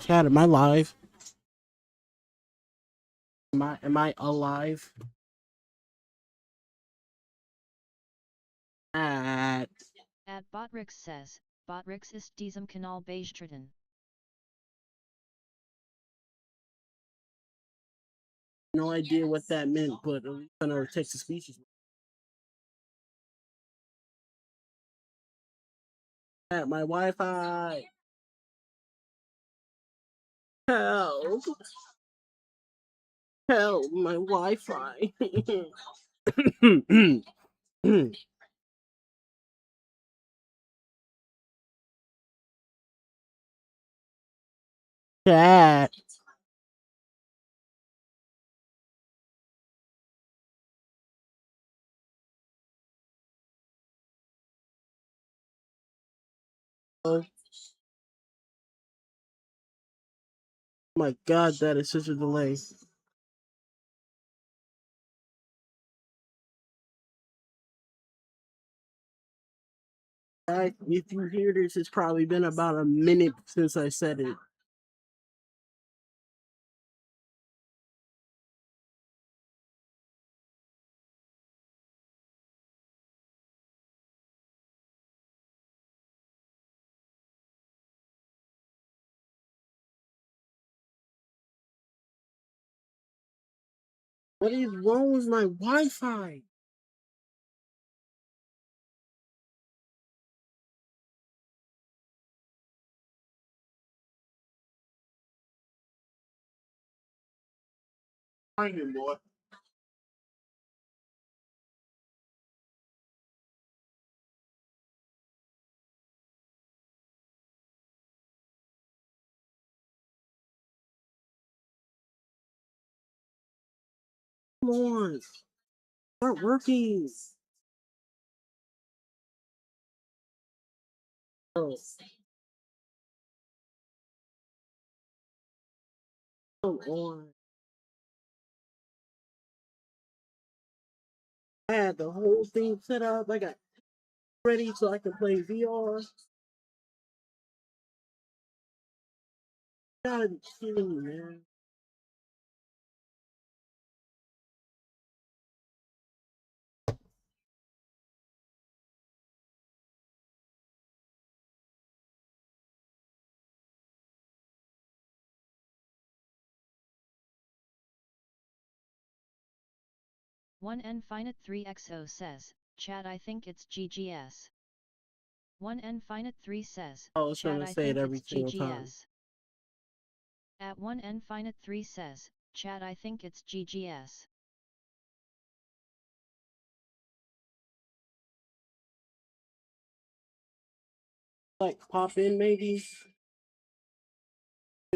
Chat, am I live? Am I alive? At Botrix says, Botrix ist diesem Kanal beigetreten. no idea what that meant, but at least I know text to speech is at my Wi-Fi. Help! Help! My Wi-Fi. Chat. Oh my God, that is such a delay. If you hear this, it's probably been about a minute since I said it. What is wrong with my Wi-Fi? Find him, boy. Come on. Start working. Oh, come on. I had the whole thing set up. I got ready so I can play VR. Gotta be kidding me, man. One Nfinite 3XO says, Chad I think it's GGS. One Nfinite 3 says, I was trying Chad to I say it think every it's single time. GGS. At one Nfinite 3 says, Chad I think it's GGS. Like pop in maybe.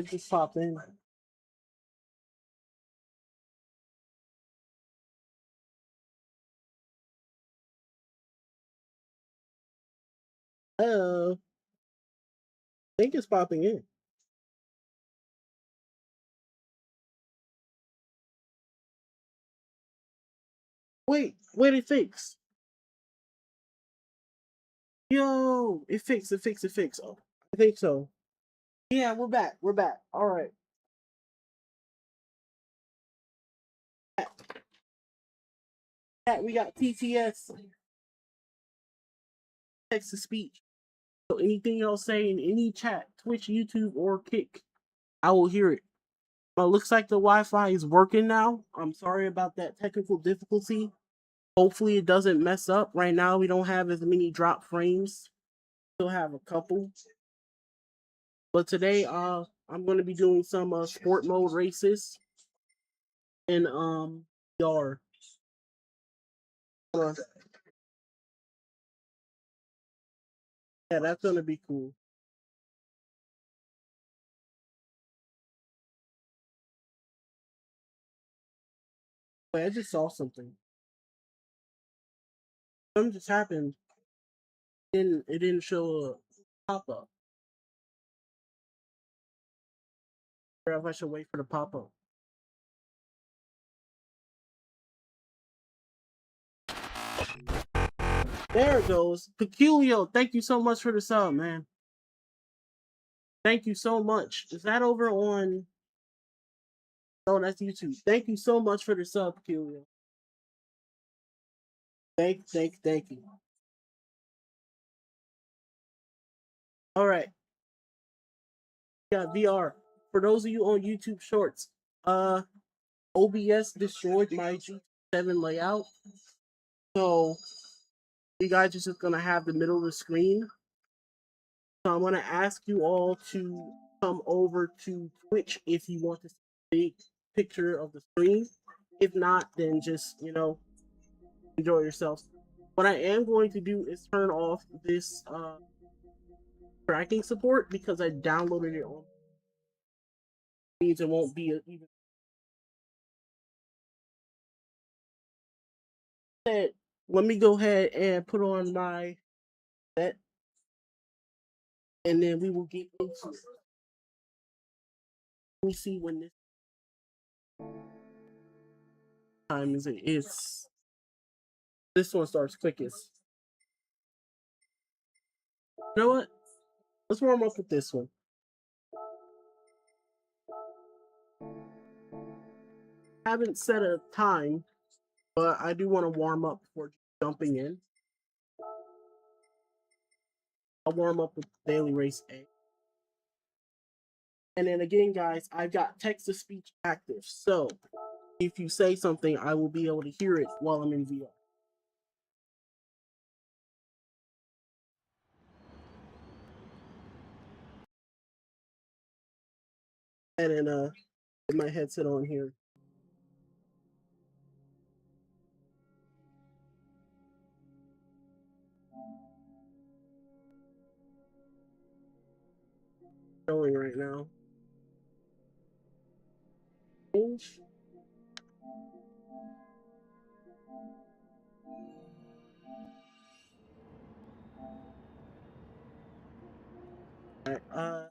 Just pop in. Oh, I think it's popping in. Wait, it fixed. Yo, it fixed. Oh, I think so. Yeah, we're back. We're back. All right. We got TTS, text to speech. So anything y'all say in any chat, Twitch, YouTube, or Kick, I will hear it. But looks like the Wi-Fi is working now. I'm sorry about that technical difficulty. Hopefully it doesn't mess up. Right now we don't have as many drop frames. Still have a couple. But today I'm gonna be doing some sport mode races and yard. Uh, yeah, that's gonna be cool. Wait, I just saw something. Something just happened. It didn't show a pop up. Or if I should wait for the pop up. There it goes. Peculio, thank you so much for the sub, man. Thank you so much. Is that over on? Oh, that's YouTube. Thank you so much for the sub, Killian. Thank you. All right. Got VR. For those of you on YouTube Shorts, OBS destroyed my G7 layout. So you guys are just gonna have the middle of the screen. So I'm gonna ask you all to come over to Twitch if you want to see a big picture of the screen. If not, then just enjoy yourselves. What I am going to do is turn off this tracking support because I downloaded it on. Means it won't be even. Let me go ahead and put on my set, and then we will get into it. Let me see when this time is. It's this one starts quickest. You know what? Let's warm up with this one. I haven't set a time, but I do want to warm up before jumping in. I'll warm up with Daily Race A. And then again, guys, I've got text to speech active. So if you say something, I will be able to hear it while I'm in VR. And then get my headset on here. Showing right now. Change. Alright,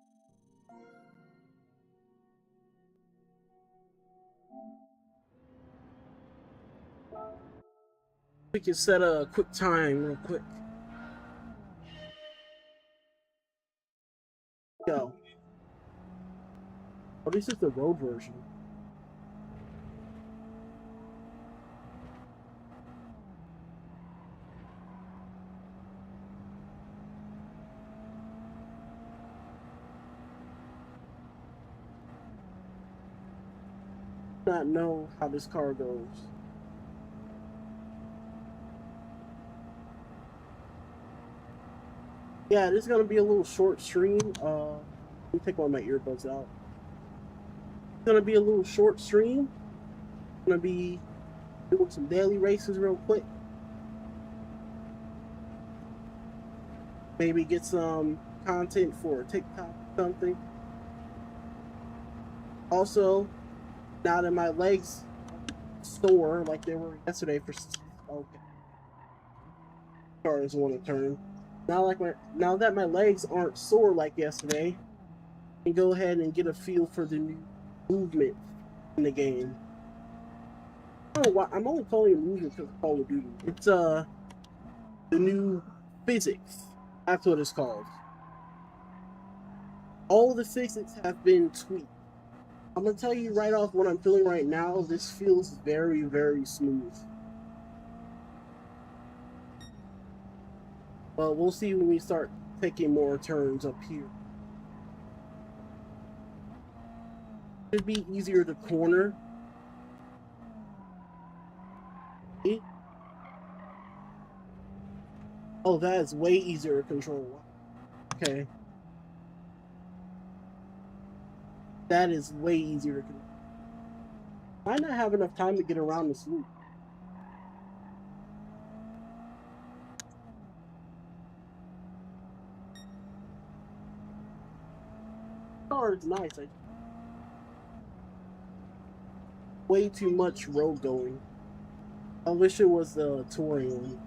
we can set a quick time real quick. Go. Oh, this is the road version. Not know how this car goes. Yeah, this is gonna be a little short stream. Let me take one of my earbuds out. It's gonna be a little short stream. Gonna be doing some daily races real quick. Maybe get some content for TikTok or something. Also, now that my legs sore like they were yesterday for okay. Car doesn't want to turn. Now that my legs aren't sore like yesterday, I can go ahead and get a feel for the new movement in the game. I don't know why I'm only calling it movement because it's Call of Duty. It's the new physics. That's what it's called. All the physics have been tweaked. I'm gonna tell you right off what I'm feeling right now. This feels very, very smooth. But we'll see when we start taking more turns up here. Should be easier to corner. Oh, that is way easier to control. Okay. That is way easier to control. I not have enough time to get around this loop. Car is nice. Way too much road going. I wish it was the touring one.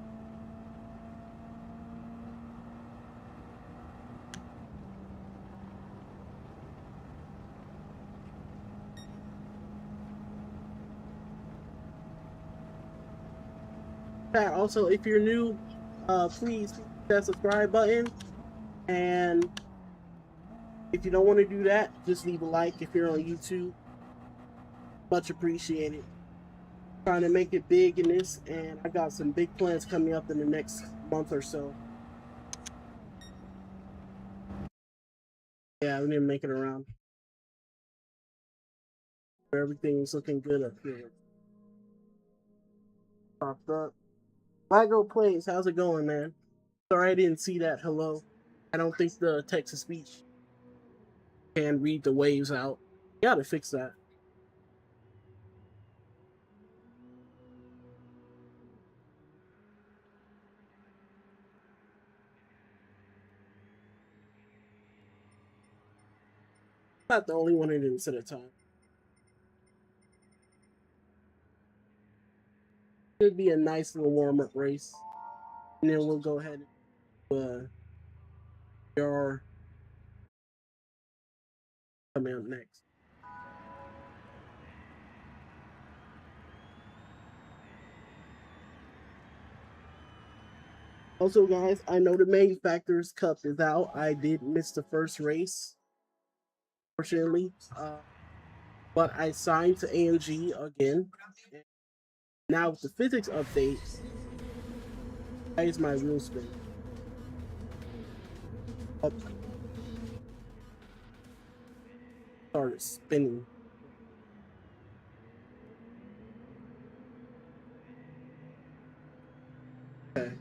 Also, if you're new, please hit that subscribe button and If you don't want to do that, just leave a like if you're on YouTube. Much appreciated. Trying to make it big in this, and I got some big plans coming up in the next month or so. Yeah, we need to make it around. Everything's looking good up here. Popped up. Lago Plays, how's it going, man? Sorry I didn't see that. Hello. I don't think the text to speech can read the waves out. Gotta fix that. Not the only one who didn't set a time. Should be a nice little warm-up race. And then we'll go ahead and your coming up next. Also, guys, I know the Manufacturers Cup is out. I did miss the first race, fortunately. But I signed to AMG again. Now with the physics update, why is my wheel spin? Up. Started spinning. Okay.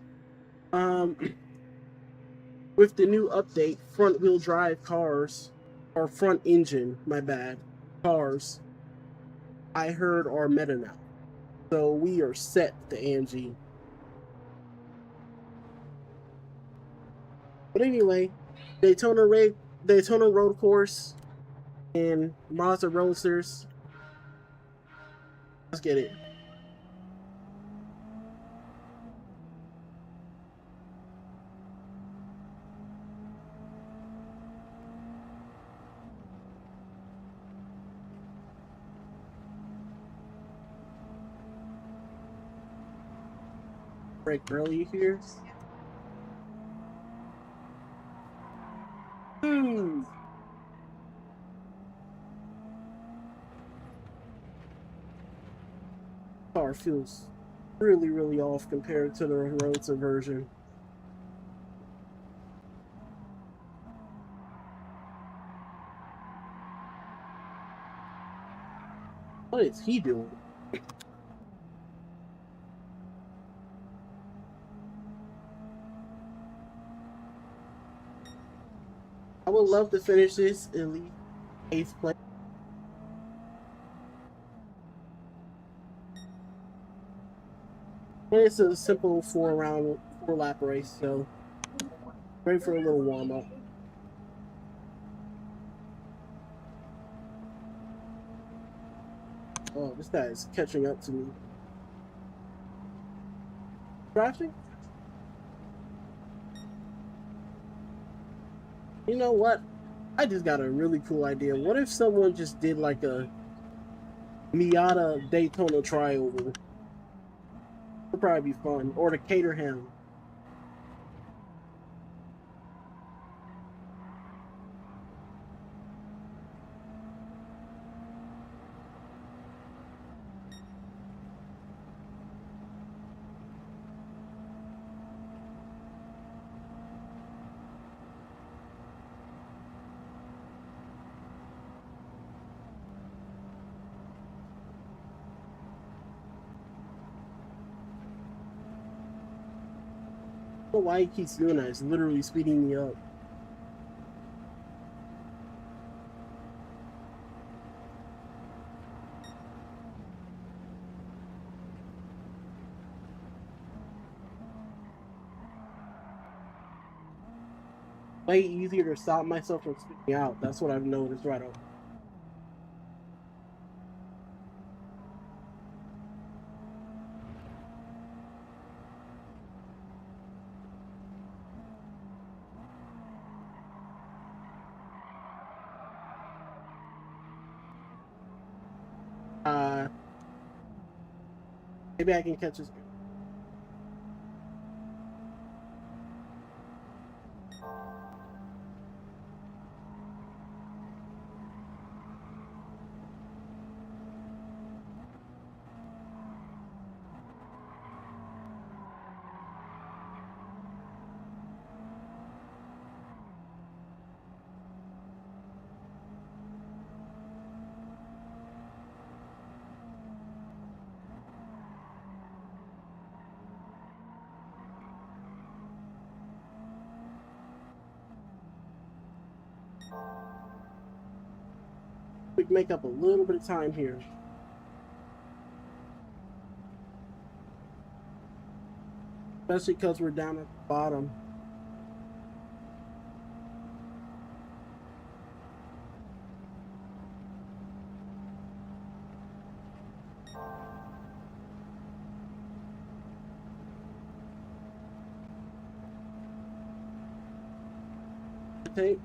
With the new update, front wheel drive cars, or front engine, my bad, cars, I heard are meta now. So we are set to AMG. But anyway, Daytona Road Course and Mazda Roadsters. Let's get it. Break early here. Car feels really, really off compared to the Roadster version. What is he doing? I would love to finish this in least 8th place. And it's a simple 4-lap race, so ready for a little warm up. Oh, this guy is catching up to me. Crashing? You know what? I just got a really cool idea. What if someone just did like a Miata Daytona triover? Would probably be fun. Or the Caterham. I don't know why he keeps doing that. It's literally speeding me up. Way easier to stop myself from speeding out. That's what I've noticed right off. Maybe I can catch this. We can make up a little bit of time here. Especially because we're down at the bottom. Okay.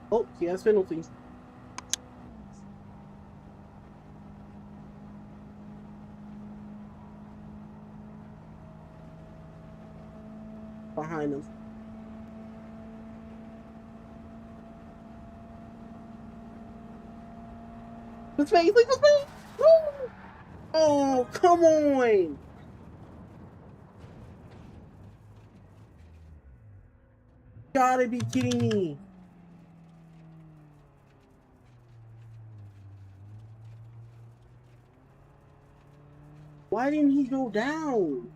Oh, he has penalties. Behind him. Let's make it. Oh, come on! Gotta be kidding me. Why didn't he go down?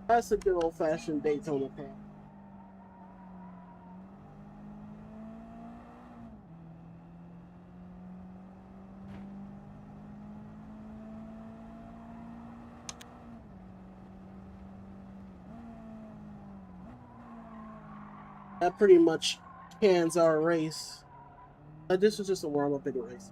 That's a good old-fashioned Daytona pass. That pretty much cans our race. This was just a warm-up in the race.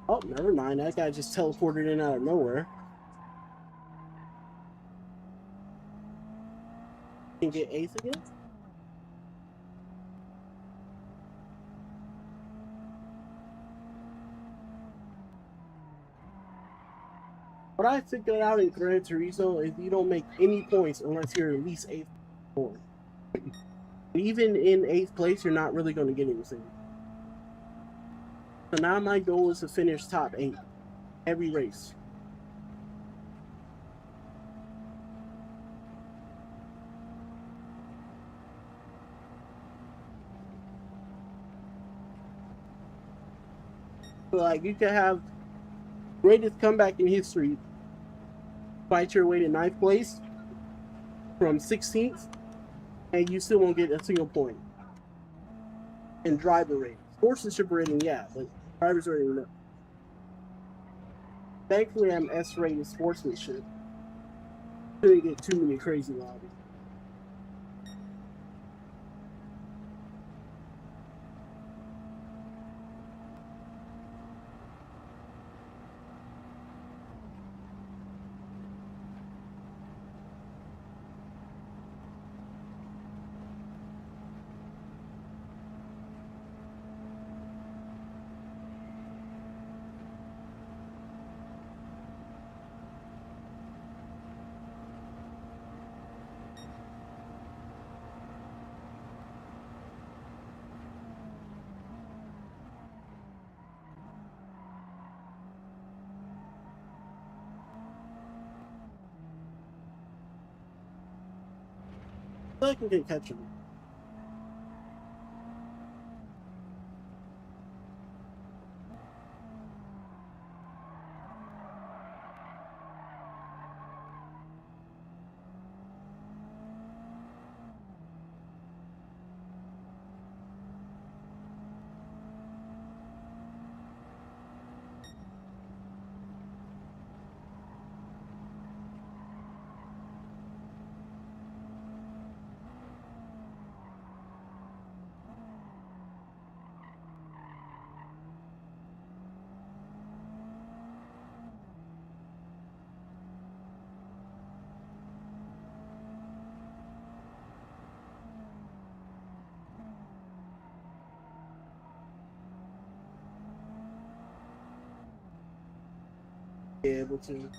Oh, never mind. That guy just teleported in out of nowhere. Can get eighth again? What I figured out in Gran Turismo is you don't make any points unless you're at least eighth or more. Even in eighth place, you're not really going to get anything. So now my goal is to finish top 8 every race. So like you can have greatest comeback in history, fight your way to 9th place from 16th, and you still won't get a single point. And driver rating, sportsmanship rating, yeah, but driver's rating, no. Thankfully, I'm S-rated sportsmanship. Couldn't get too many crazy lobbies. I can catch him. be able to.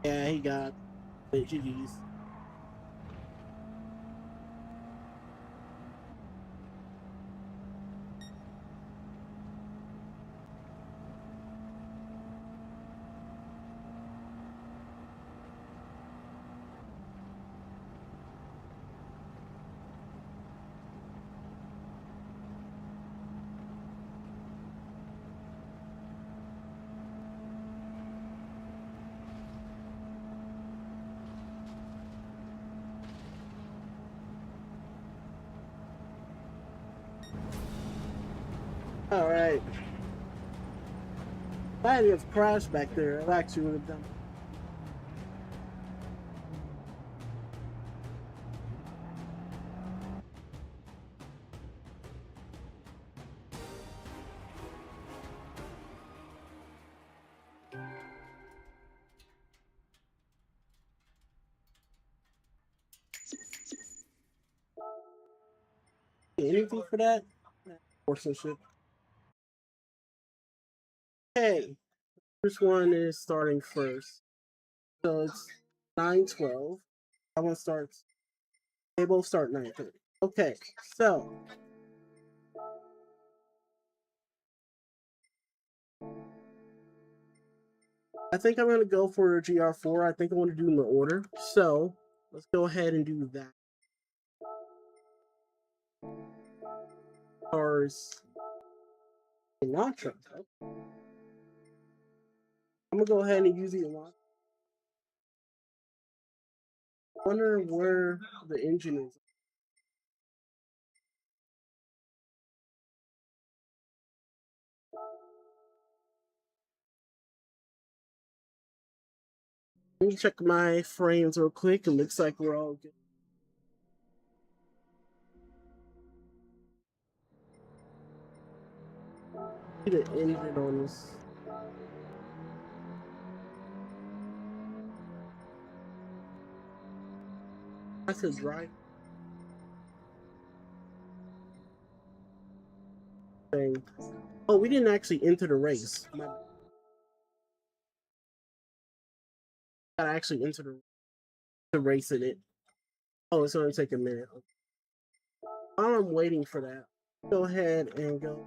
Yeah, he got it. GG's. All right. If I hadn't have crashed back there, I actually would have done. Anything for that? Or some shit. Okay. This one is starting first. So it's 9:12. That one starts. They both start 9:30. Okay, so I think I'm gonna go for a GR4. I think I want to do them in order. So let's go ahead and do that. Cars Elantra. I'm gonna go ahead and use the Elantra. I wonder where the engine is. Let me check my frames real quick. It looks like we're all good. Get an engine on this. I said drive. Thing. Oh, we didn't actually enter the race. Gotta actually enter the race in it. Oh, it's gonna take a minute. While I'm waiting for that, go ahead and go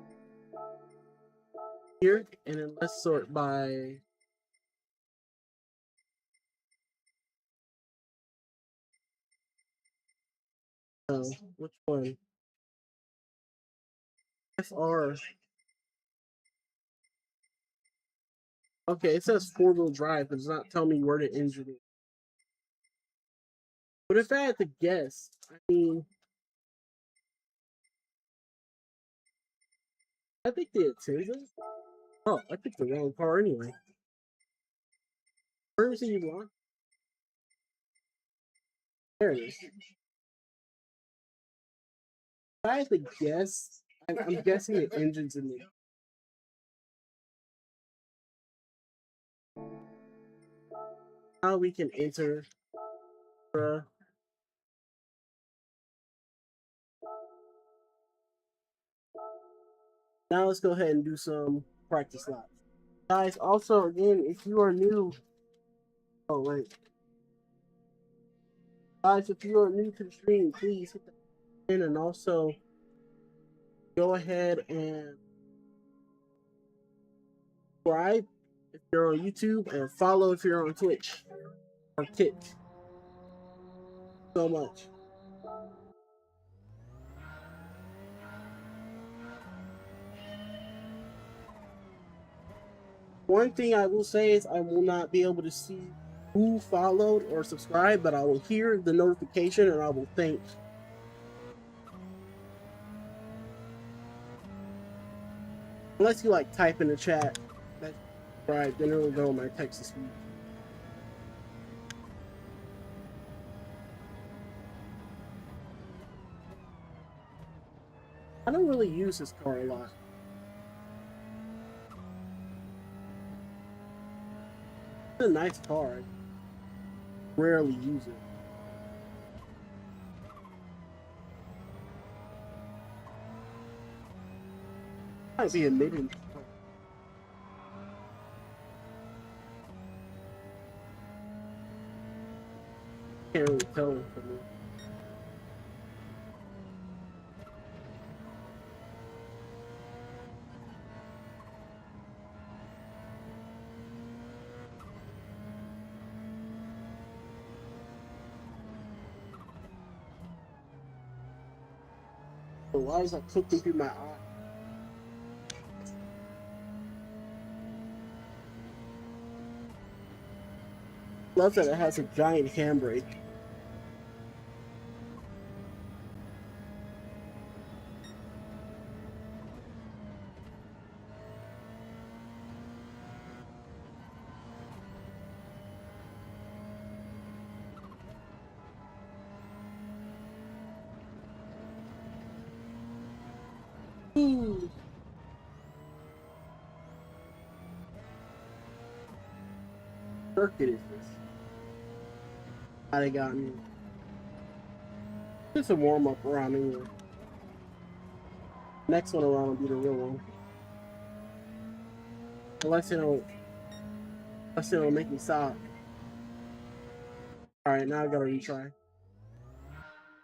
here, and then let's sort by. Oh, which one? FR. Okay, it says 4-wheel drive, but it's not telling me where the engine is. But if I had to guess, I mean, I think the Atenza. Oh, I picked the wrong car anyway. Where is it on? There it is. If I had to guess, I'm guessing the engine's in there. Now we can enter. Now let's go ahead and do some practice laps. Guys, also, again, if you are new. Oh, wait. Guys, if you are new to the stream, please hit the button and also go ahead and subscribe if you're on YouTube and follow if you're on Twitch or Kick. So much. One thing I will say is I will not be able to see who followed or subscribed, but I will hear the notification and I will thank. Unless you like type in the chat. That's right, then it'll go on my text to speech. I don't really use this car a lot. It's a nice car. I rarely use it. Might be a mid. Can't really tell from me. So why is that clicking through my eye? Love that it has a giant handbrake. Ooh. Circuit is this? How they got me? Just a warm up around anyway. Next one around will be the real one. Unless they don't make me stop. Alright, now I gotta retry.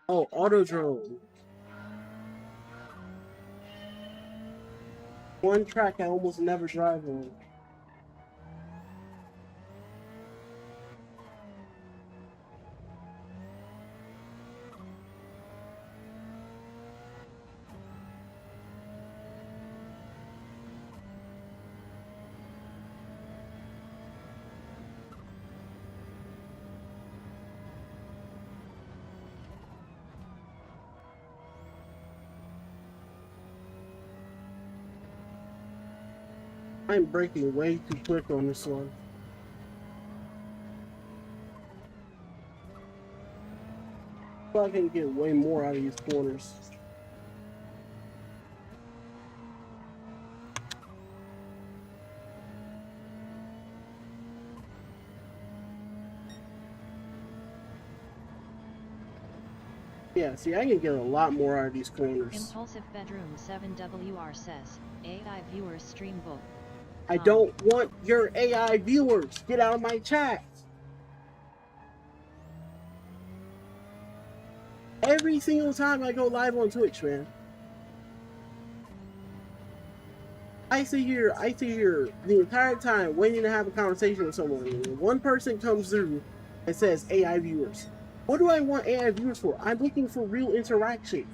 Oh, Autodrome. One track I almost never drive on. I'm braking way too quick on this one. I can get way more out of these corners. Yeah, see, I can get a lot more out of these corners. Impulsive Bedroom 7WR says, AI viewers stream book. I don't want your AI viewers. Get out of my chat. Every single time I go live on Twitch, man. I sit here the entire time waiting to have a conversation with someone. And one person comes through and says AI viewers. What do I want AI viewers for? I'm looking for real interaction.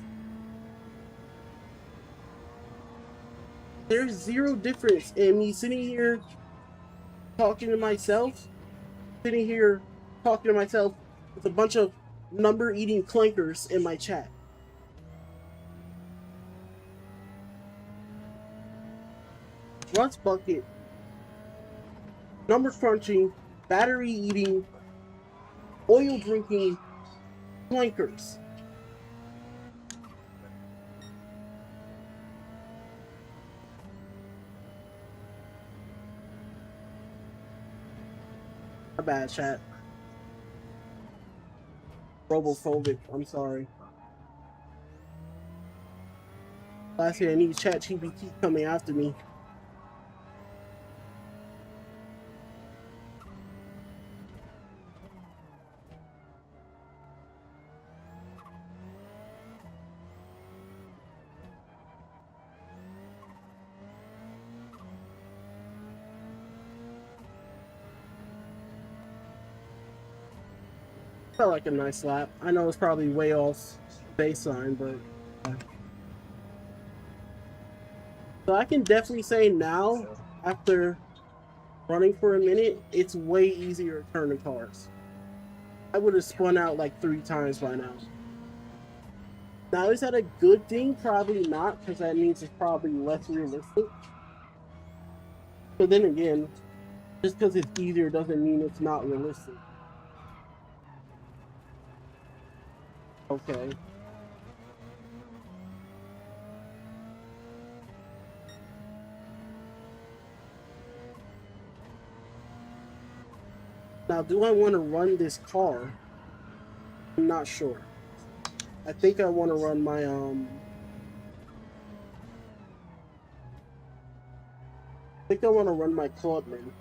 There's zero difference in me sitting here talking to myself, with a bunch of number-eating clunkers in my chat. Rust bucket, number crunching, battery eating, oil drinking clunkers. My bad, chat. Robophobic, I'm sorry. Last year I need ChatGPT coming after me. Felt like a nice lap. I know it's probably way off baseline, but so I can definitely say now, after running for a minute, it's way easier to turn the cars. I would have spun out like 3 times by now. Now, is that a good thing? Probably not, because that means it's probably less realistic. But then again, just because it's easier doesn't mean it's not realistic. Okay. Now, do I want to run this car? I'm not sure. I think I want to run my I think I want to run my Clubman. I'm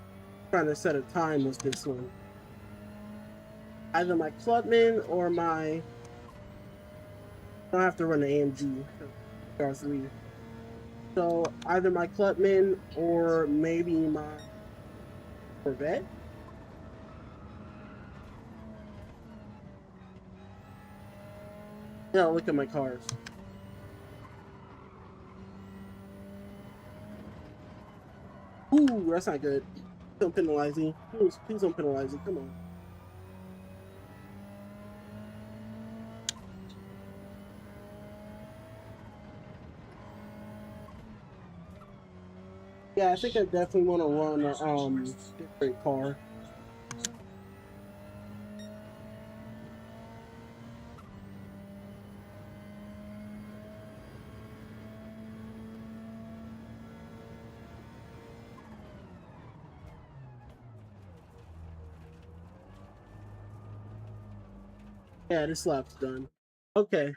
trying to set a time with this one. Either my Clubman or my. I don't have to run the AMG R3. So either my Clubman or maybe my Corvette. Yeah, look at my cars. Ooh, that's not good. Don't penalize me. Please don't penalize me. Come on. Yeah, I think I definitely want to run a different car. Yeah, this lap's done. Okay,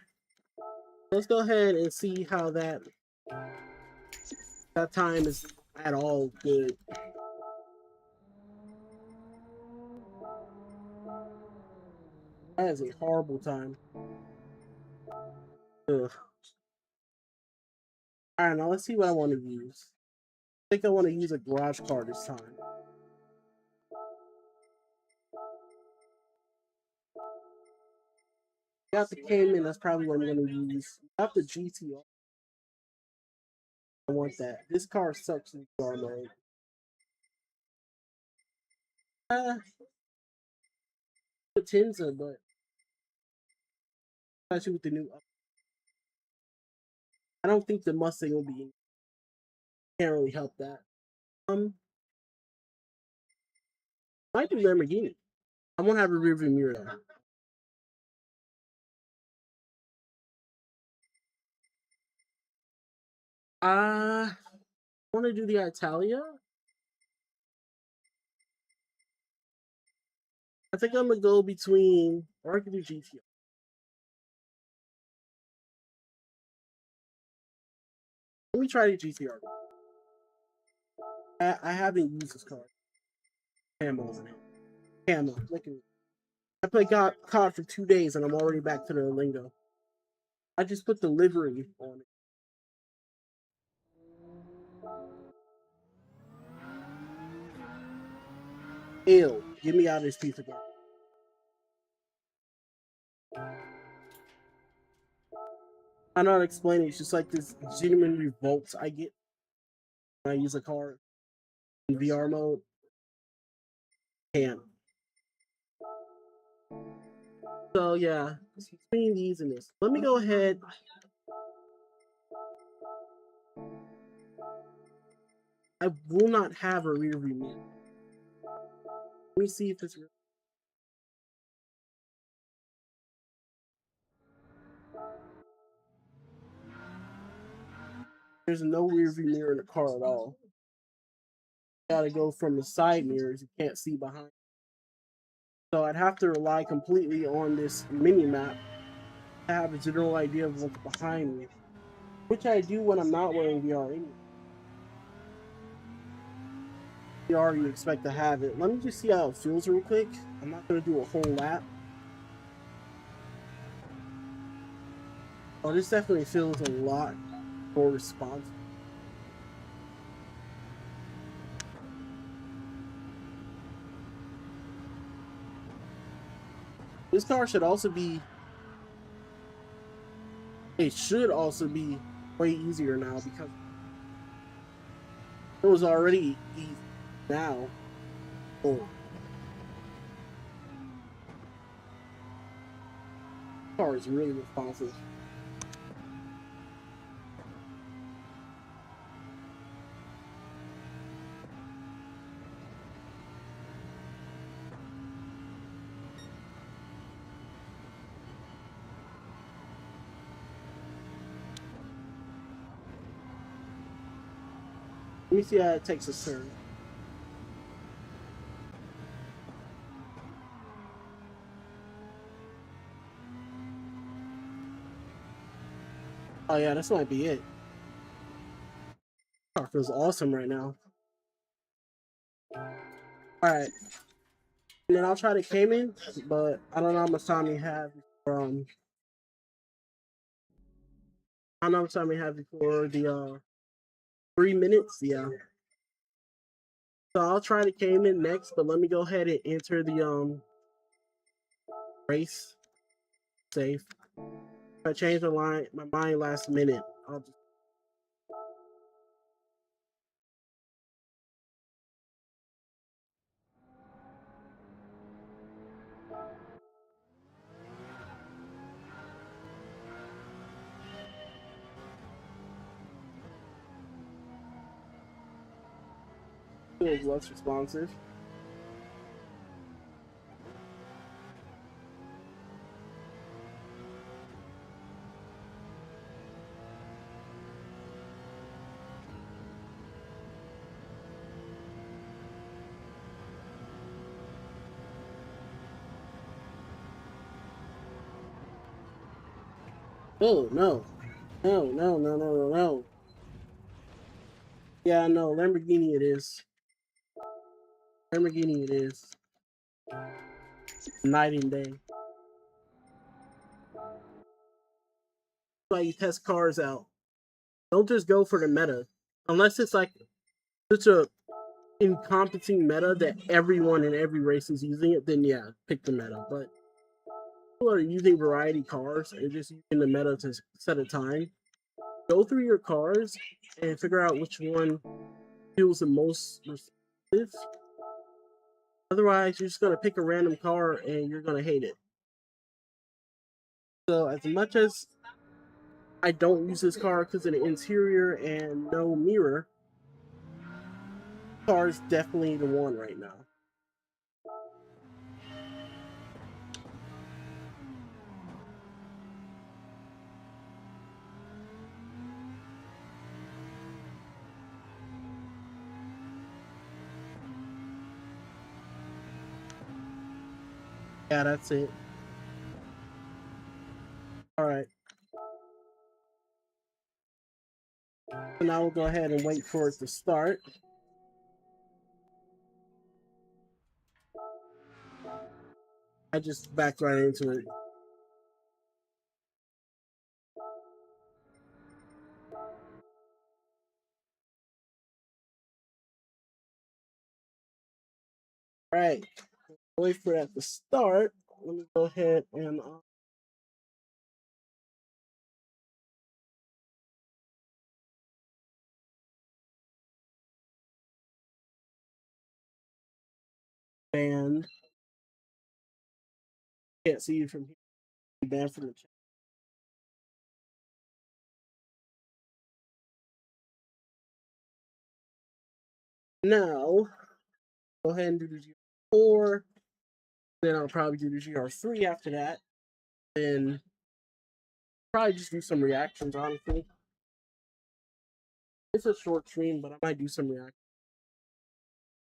let's go ahead and see how that time is at all good. That is a horrible time. Ugh. All right, now let's see what I want to use. I think I want to use a garage car this time. Got the Cayman, that's probably what I'm going to use. Got the GTR. I want that. This car sucks in VR mode. Potenza, but especially with the new. I don't think the Mustang will be. Can't really help that. Might do Lamborghini. I won't have a rear view mirror though. I want to do the Italia. I think I'm gonna go between, or I could do GTR. Let me try the GTR. I haven't used this car. Camo on it. Camo. Look at me. I played COD for 2 days and I'm already back to the lingo. I just put the livery on it. Ew. Get me out of this piece of garbage. I know how to explain it. It's just like this genuine revolt I get when I use a car in VR mode. Can't. So yeah, between these and this. Let me go ahead. I will not have a rear view mirror. Let me see if it's real. There's no rear view mirror in the car at all. Gotta go from the side mirrors, you can't see behind. So I'd have to rely completely on this mini map to have a general idea of what's behind me. Which I do when I'm not wearing VR anyway. VR, you expect to have it. Let me just see how it feels real quick. I'm not gonna do a whole lap. Oh, this definitely feels a lot more responsive. This car should also be. It should also be way easier now because it was already easy now. Oh. This car is really responsive. Let me see how it takes a turn. Oh yeah, this might be it. Car feels awesome right now. Alright. And then I'll try the Cayman, but I don't know how much time you have from I don't know how much time we have before the 3 minutes. Yeah. So I'll try the Cayman next, but let me go ahead and enter the race. Safe. If I change my mind last minute, I'll just feel less responsive. Oh no. No, no, no, no, no, no. Yeah, no, Lamborghini it is. Lamborghini it is. Night and day. That's why you test cars out. Don't just go for the meta. Unless it's like such a encompassing meta that everyone in every race is using it, then yeah, pick the meta. But people are using variety cars and just using the meta to set a time. Go through your cars and figure out which one feels the most responsive. Otherwise, you're just gonna pick a random car and you're gonna hate it. So as much as I don't use this car because of the interior and no mirror, car is definitely the one right now. Yeah, that's it. All right. So now we'll go ahead and wait for it to start. I just backed right into it. All right. Wait for that to start. Let me go ahead and banned. Can't see you from here. Banned from the chat. Now, go ahead and do the GR4. Then I'll probably do the GR3 after that. Then probably just do some reactions, honestly. It's a short stream, but I might do some reactions.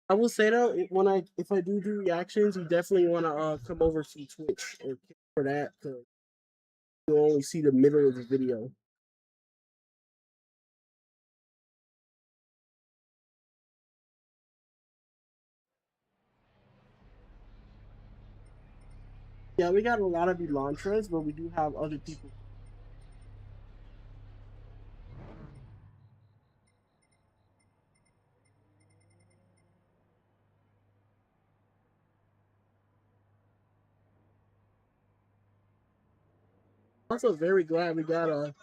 I will say though, if I do reactions, you definitely want to come over to Twitch or for that because you'll only see the middle of the video. Yeah, we got a lot of Elantras, but we do have other people. Also very glad we got a.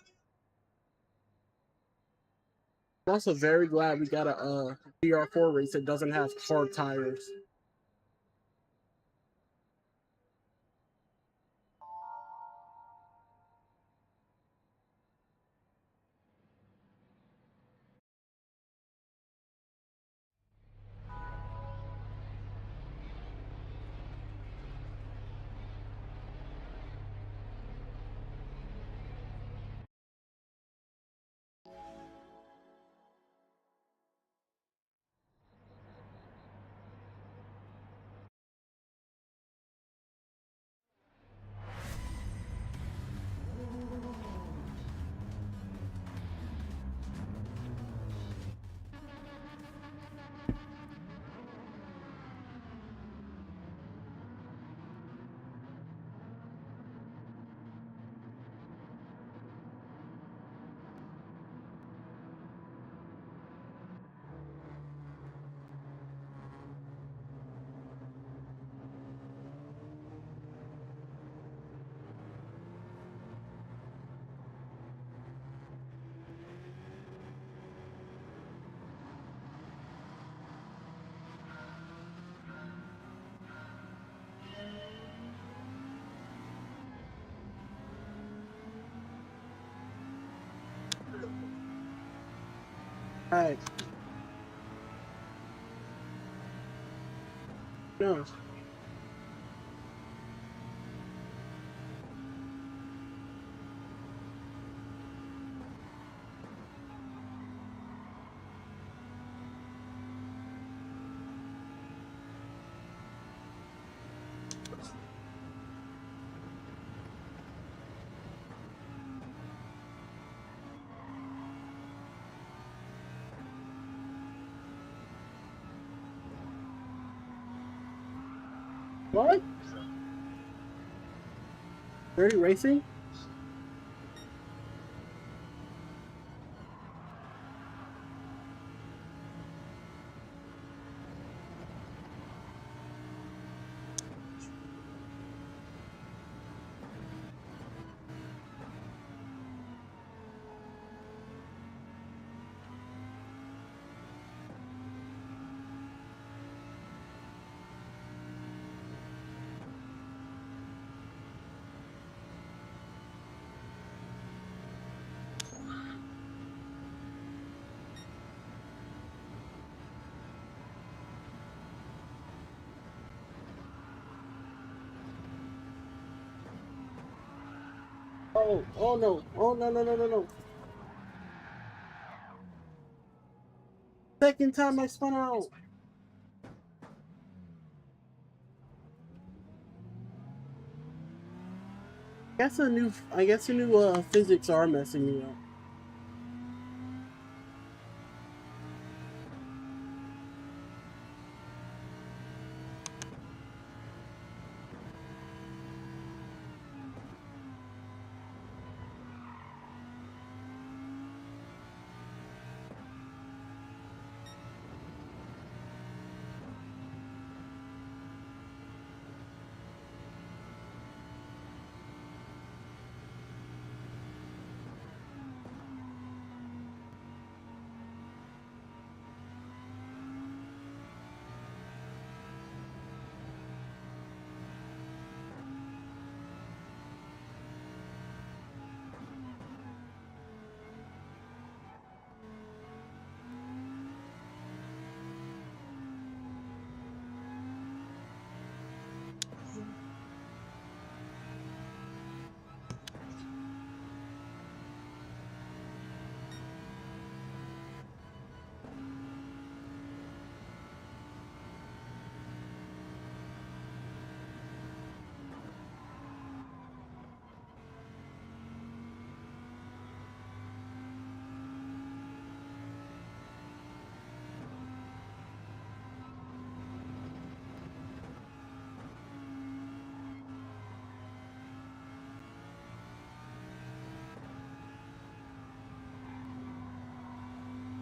I'm also very glad we got a GR4 race that doesn't have hard tires. Alright. No. What? Dirty Racing? Oh no. Oh no. Second time I spun out. I guess the new physics are messing me up.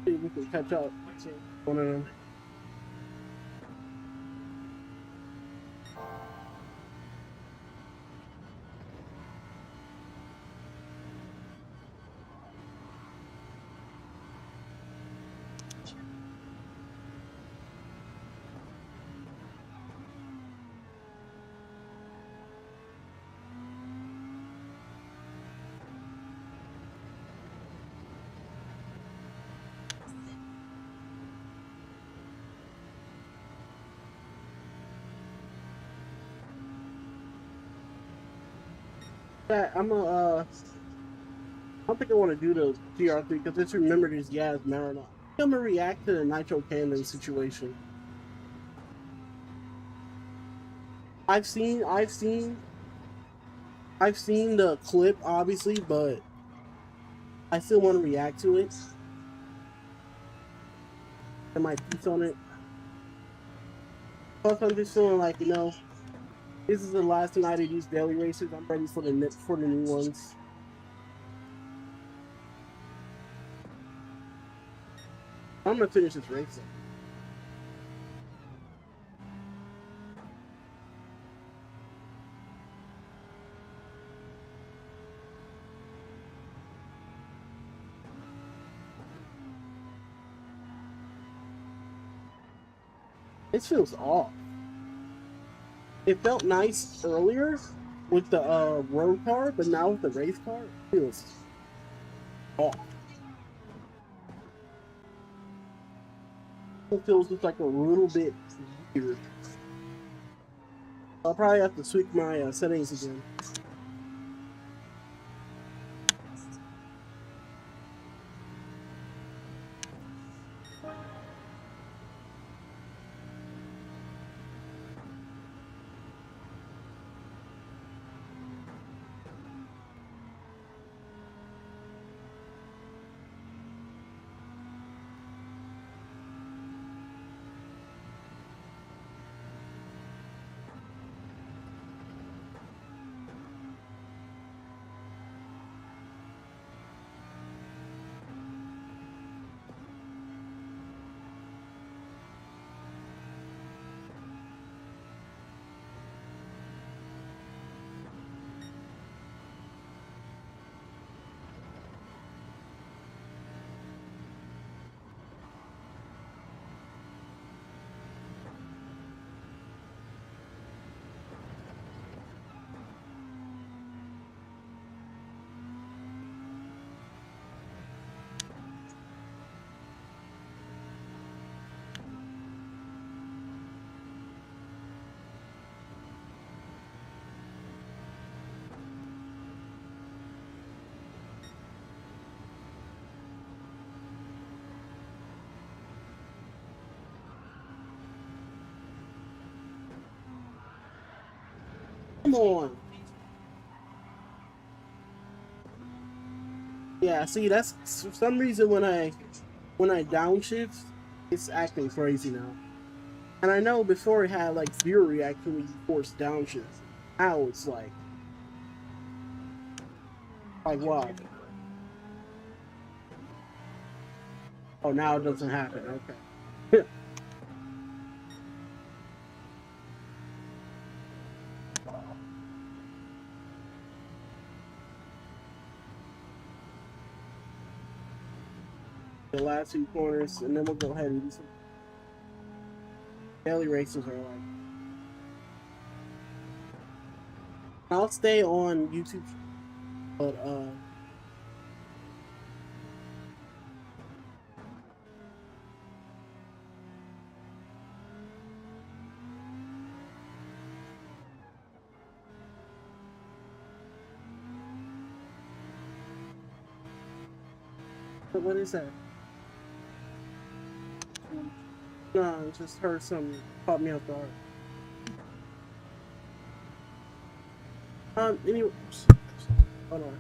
See if we can catch up. One of them. Yeah, I don't think I want to do the TR3 because just remember this Yaz Marinot. I'm gonna react to the Nitro Cannon situation. I've seen the clip obviously, but I still want to react to it and my piece on it. Plus, I'm just feeling like, this is the last night of these daily races. I'm ready for the new ones. I'm gonna finish this race. This feels off. It felt nice earlier with the road car, but now with the race car, it feels off. It feels just like a little bit weird. I'll probably have to tweak my settings again. Come on. Yeah, see, that's for some reason when I downshift, it's acting crazy now. And I know before it had like zero reaction when you force downshift. Now it's like wow. Oh, now it doesn't happen. Okay. The last two corners, and then we'll go ahead and do some daily races are like. I'll stay on YouTube, but what is that? No, I just heard something caught me off guard. Anyway, hold on.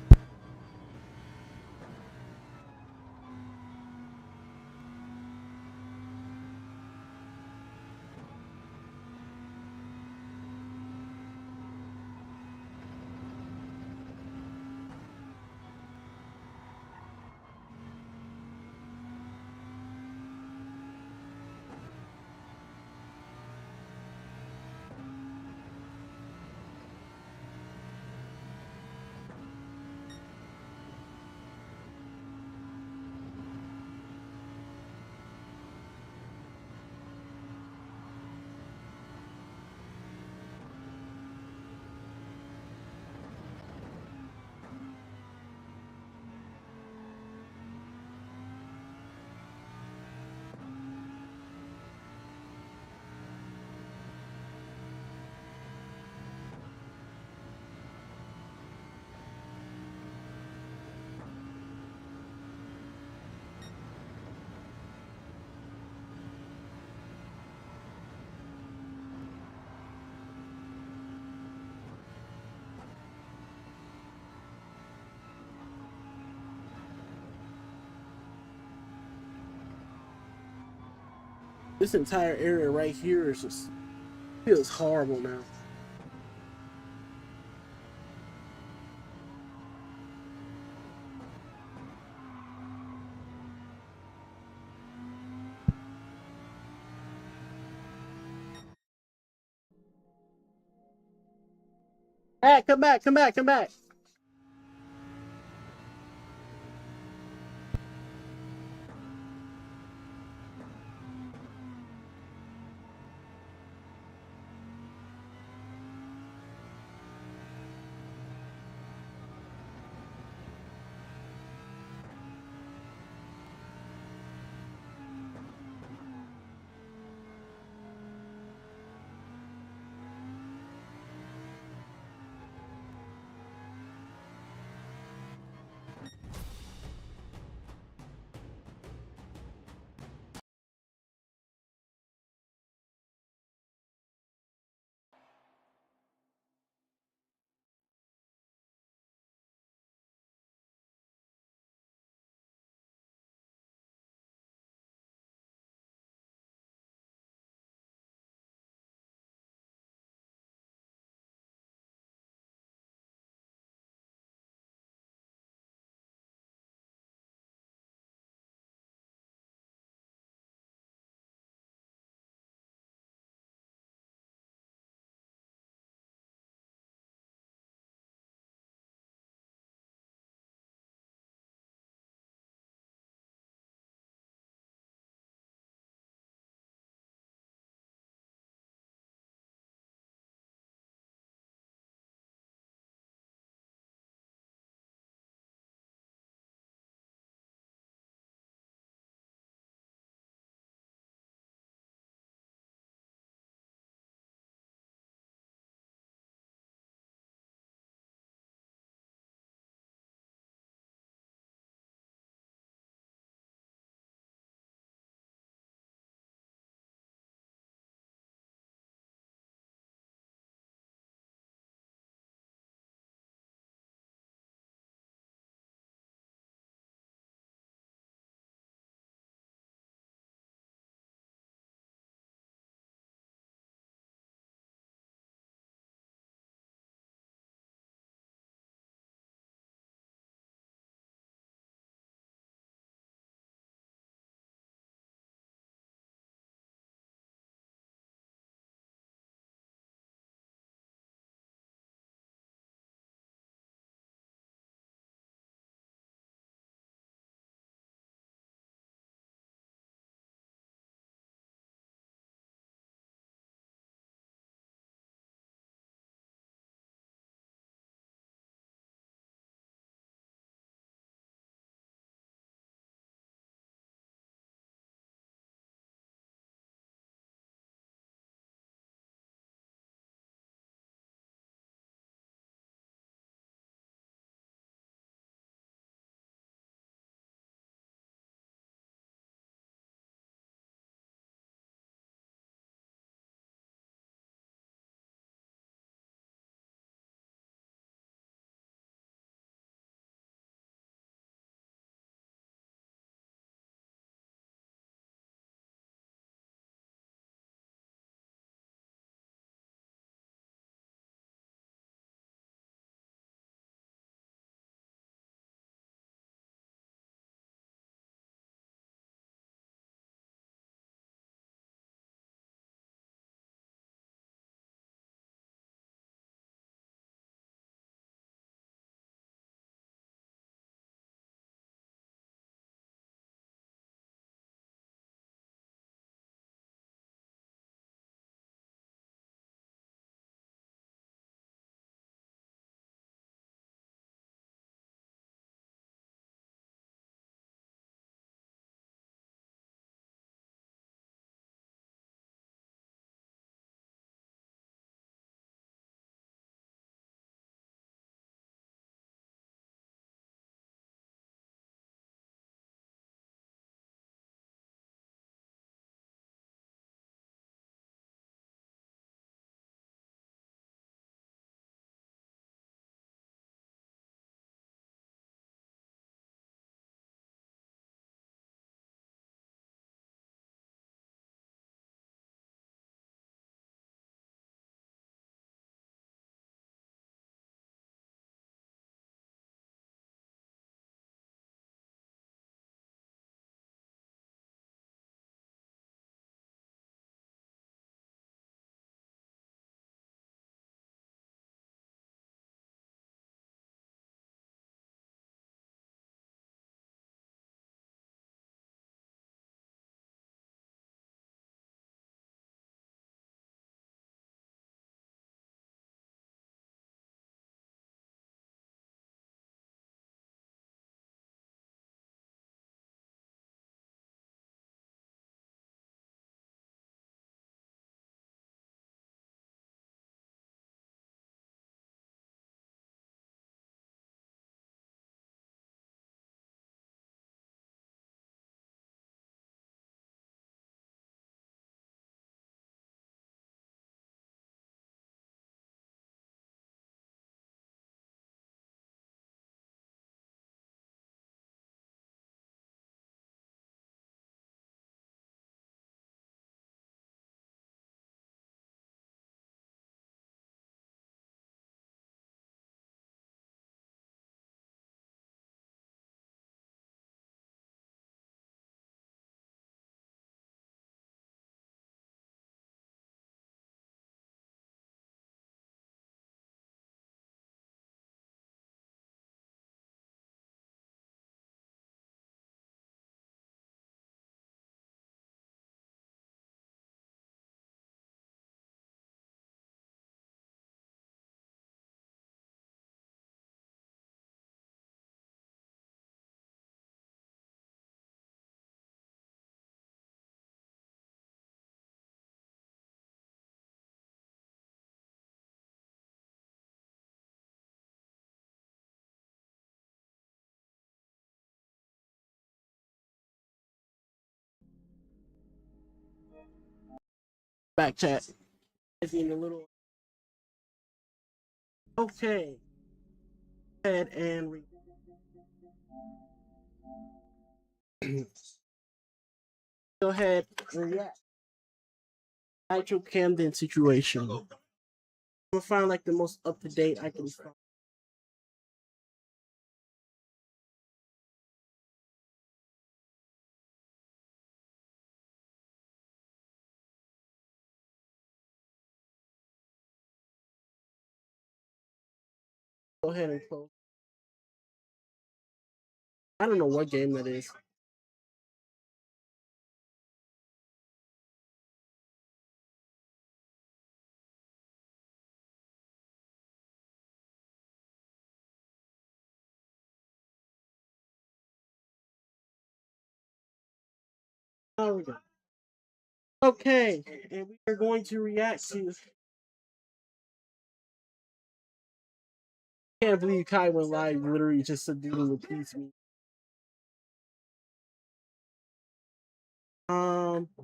This entire area right here is just feels horrible now. Hey, come back, come back, come back. Back chat. It's in a little. Okay. Go ahead and go ahead and react. Nitro Camden situation. I'm gonna find like the most up to date I can find. Go ahead and close. I don't know what game that is. There we go. Okay, and we are going to react to. Can't believe Kai went live literally just to do the piece me.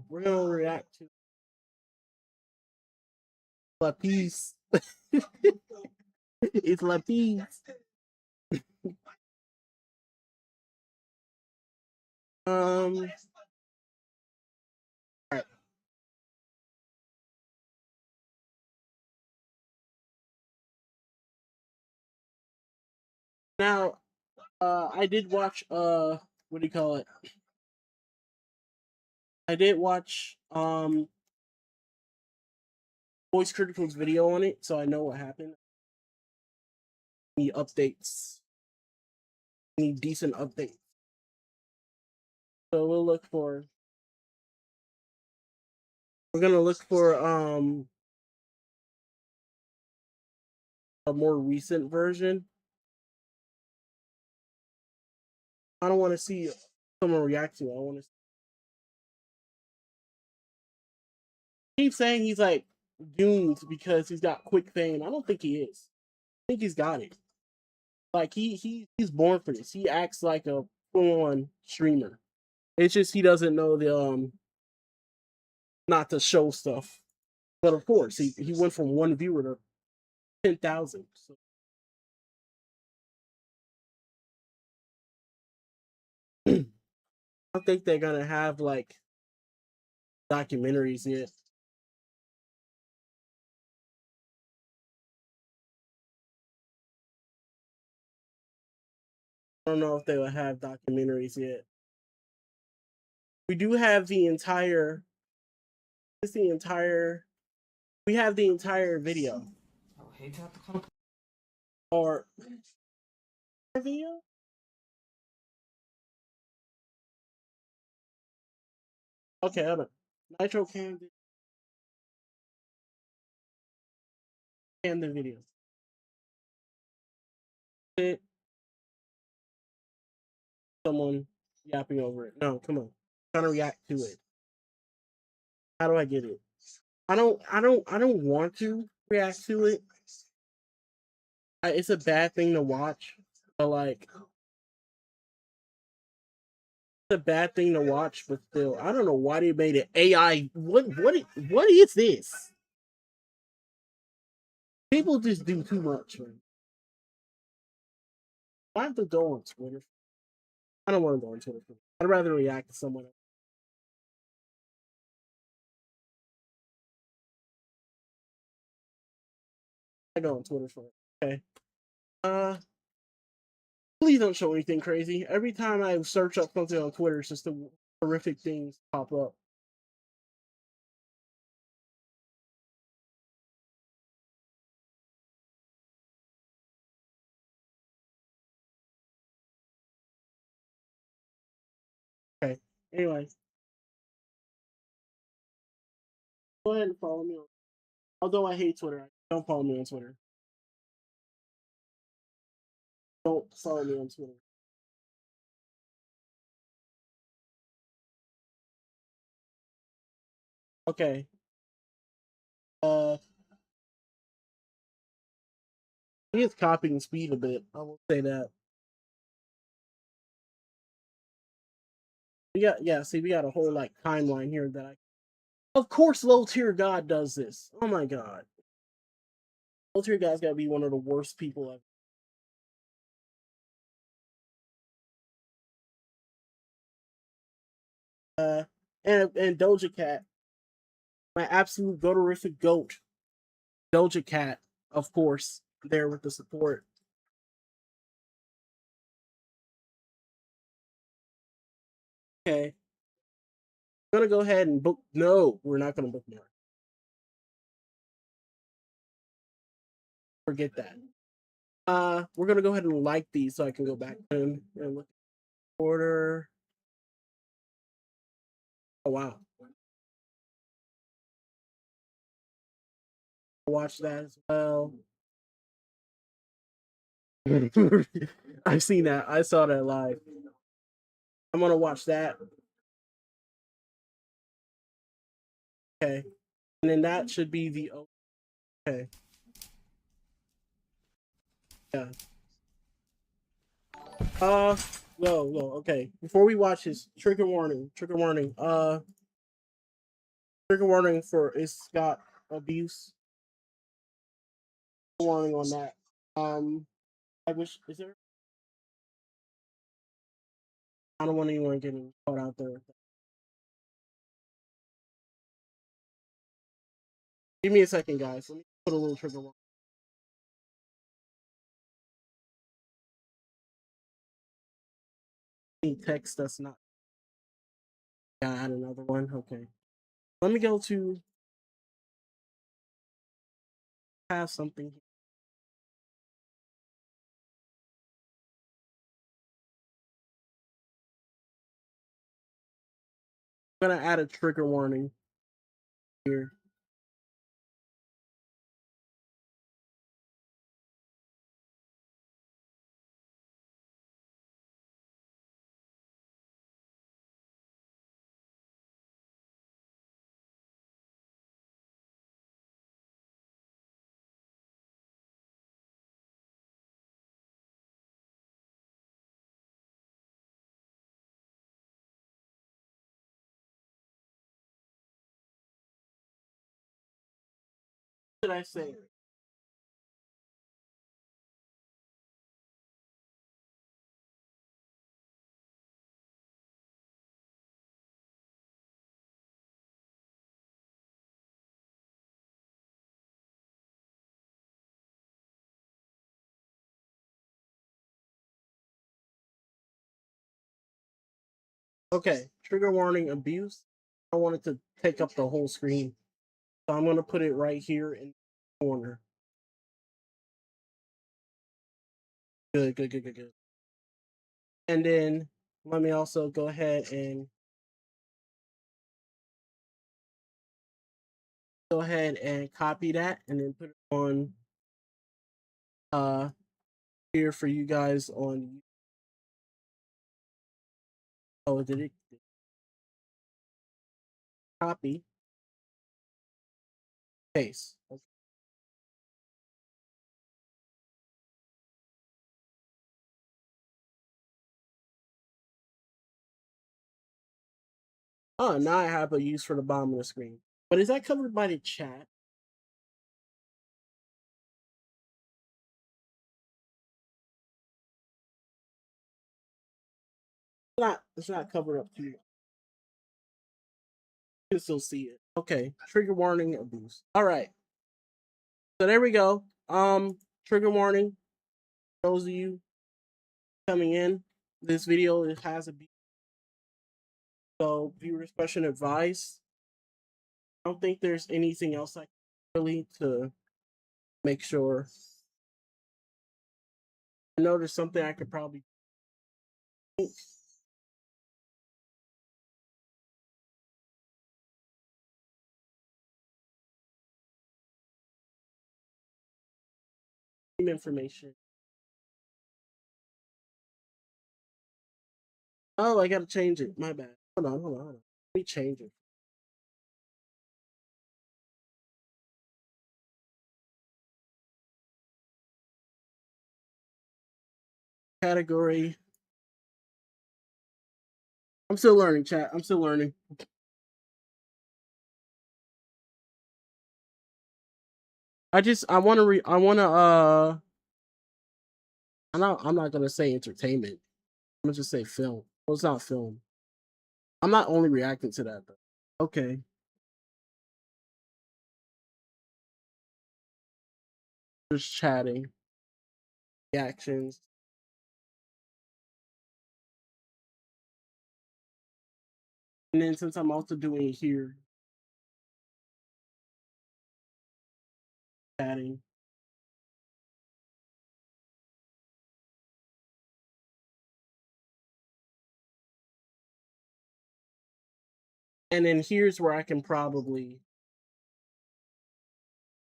We're gonna react to La Peace. It's La Peace. Alright. Now, I did watch what do you call it? I did watch Voice Critical's video on it, so I know what happened. Any updates? Any decent updates? So we'll look for. We're gonna look for a more recent version. I don't want to see someone react to it. I want to keep saying he's like doomed because he's got quick fame. I don't think he is. I think he's got it. Like he's born for this. He acts like a full-on streamer. It's just he doesn't know the not to show stuff. But of course, he went from one viewer to 10,000. So. I don't think they're gonna have like documentaries yet. I don't know if they will have documentaries yet. We do have the entire. It's the entire. We have the entire video. Or video. Okay, hold on. Nitro Camden and the video. It. Someone yapping over it. No, come on. I'm trying to react to it. How do I get it? I don't want to react to it. It's a bad thing to watch, but like it's a bad thing to watch, but still, I don't know why they made it AI. What is this? People just do too much, man. I have to go on Twitter. I don't want to go on Twitter. I'd rather react to someone else. I go on Twitter for it. Okay. Please don't show anything crazy. Every time I search up something on Twitter, it's just the horrific things pop up. Okay. Anyway, go ahead and follow me. Although I hate Twitter, don't follow me on Twitter. Don't follow me on Twitter. Okay. He is copying speed a bit. I will say that. We got see, we got a whole like timeline here that I Of course, low tier God does this. Oh my god. Low tier God's gotta be one of the worst people ever. And Doja Cat, my absolute goaterific goat. Doja Cat, of course, there with the support. Okay. I'm gonna go ahead and book. No, we're not gonna bookmark. Forget that. We're gonna go ahead and like these so I can go back and look at order. Oh wow. Watch that as well. I've seen that. I saw that live. I'm gonna watch that. Okay. And then that should be the okay. Yeah. Whoa, okay. Before we watch this, trigger warning. Trigger warning. Trigger warning for it's got abuse. Warning on that. I wish is there I don't want anyone getting caught out there. Give me a second, guys. Let me put a little trigger warning. Text that's not. Yeah, add another one. Okay. Let me go to have something. I'm gonna add a trigger warning here. What did I say? Okay, trigger warning abuse. I want it to take up the whole screen. So I'm gonna put it right here in the corner. Good. And then let me also go ahead and copy that and then put it on here for you guys on did it copy paste. Okay. Oh, now I have a use for the bottom of the screen. But is that covered by the chat? It's not covered up too. You can still see it. Okay. Trigger warning abuse. All right. So there we go. Trigger warning. Those of you coming in, this video it has a so viewer discretion advice. I don't think there's anything else I can really to make sure. I know there's something I could probably think. Information. Oh, I gotta change it. My bad. Hold on. Let me change it. Category. I'm still learning, chat. I'm still learning. I wanna I'm not gonna say entertainment. I'm gonna just say film. Well, it's not film. I'm not only reacting to that though. Okay. Just chatting. Reactions. And then since I'm also doing it here, chatting. And then here's where I can probably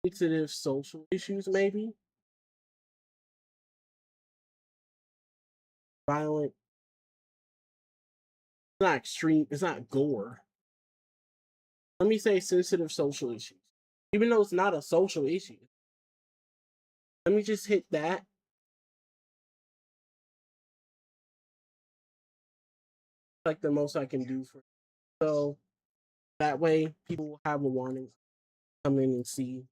sensitive social issues maybe. Violent. It's not extreme, it's not gore. Let me say sensitive social issues. Even though it's not a social issue. Let me just hit that. Like the most I can do for so that way people will have a warning. Come in and see.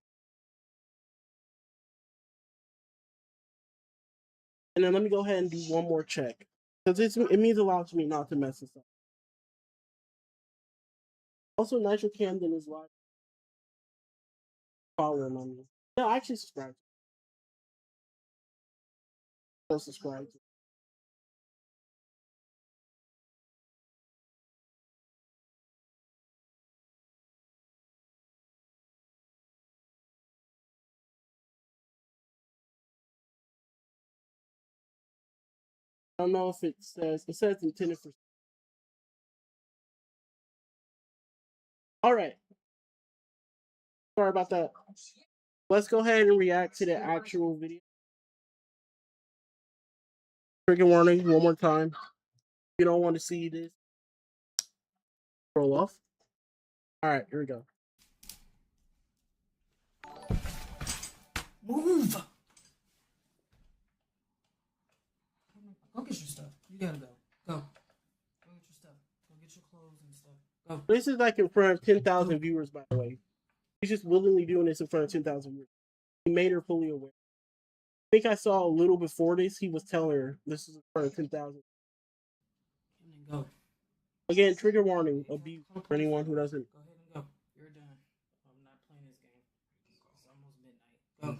And then let me go ahead and do one more check. Because it means a lot to me not to mess this up. Also, Nitro Camden is live. Follow him on me. Yeah, I actually subscribe. So subscribe. I don't know if it says intended for. All right. Sorry about that. Let's go ahead and react to the actual video. Trigger warning one more time. If you don't want to see this, roll off. All right, here we go. Move! Go get your stuff. You gotta go. Go. Go get your stuff. Go get your clothes and stuff. Go. This is like in front of 10,000 viewers, by the way. He's just willingly doing this in front of 10,000 viewers. He made her fully aware. I think I saw a little before this. He was telling her this is in front of 10,000. Go. Again, trigger warning, abuse for anyone who doesn't. Go ahead and go. You're done. I'm not playing this game. It's almost midnight.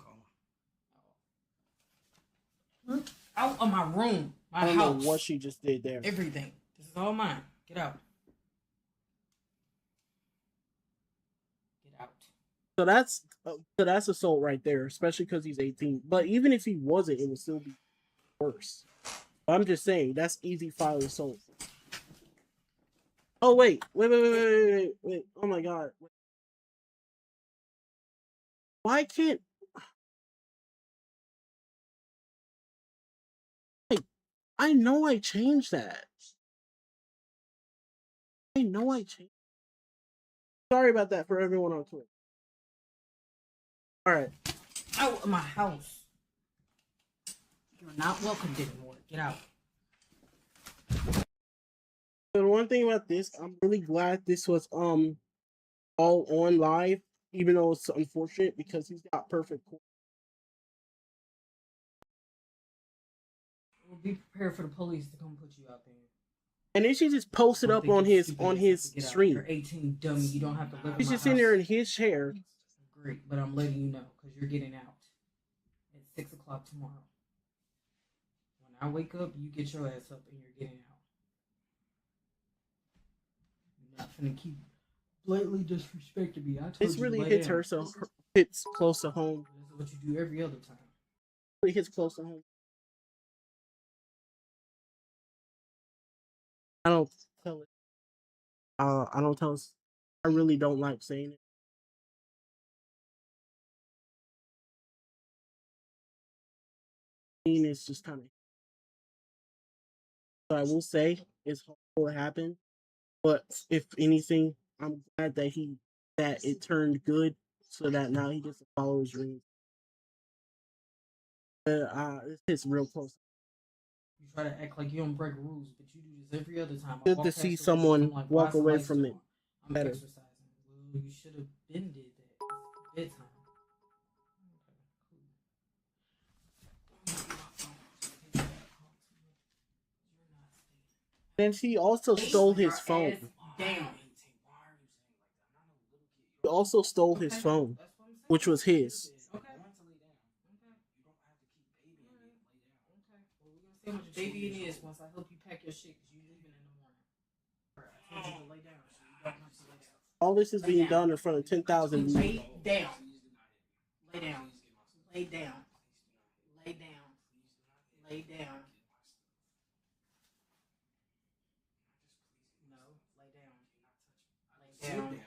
Go. Out of my room. My I don't house. know what she just did there. Everything. This is all mine. Get out. Get out. So that's assault right there, especially because he's 18. But even if he wasn't, it would still be worse. I'm just saying that's easy file assault. Oh wait. Oh my god. Why can't I know I changed that. I know I changed. Sorry about that for everyone on Twitter. All right. Out of my house. You're not welcomed anymore. Get out. So the one thing about this, I'm really glad this was all on live, even though it's unfortunate because he's got perfect. Well, be prepared for the police to come put you out there. And then she just posted up on his stream. You're 18, dummy. You don't have to live in She's my just house. in there in his chair. Great, but I'm letting you know because you're getting out at 6 o'clock tomorrow. When I wake up, you get your ass up and you're getting out. You're not gonna keep blatantly disrespecting me. I told This you really lay hits down. her, so hits close to home. This is what you do every other time. Really hits close to home. I don't tell it. I don't tell us. I really don't like saying it. It's just kind of. So I will say it's horrible it happened, but if anything, I'm glad that it turned good, so that now he gets to follow his dreams. This hits real close. You try to act like you don't break rules, but you do this every other time. Good to see someone walk away from it. I'm better. exercising. Well, you should have been did that. It's bedtime. And she also stole his Your phone. ass down. He also stole his Okay, phone, that's what I'm saying. which was his. Okay. Okay. Well, we're gonna see how much babying is once I help you pack your shit because you're leaving in the morning. I told you to lay down, so you don't have to lay down. All this is Lay being down. done in front of 10,000 Lay people. down. Lay down. Lay down. Lay down. Lay down. No, lay down. Lay down.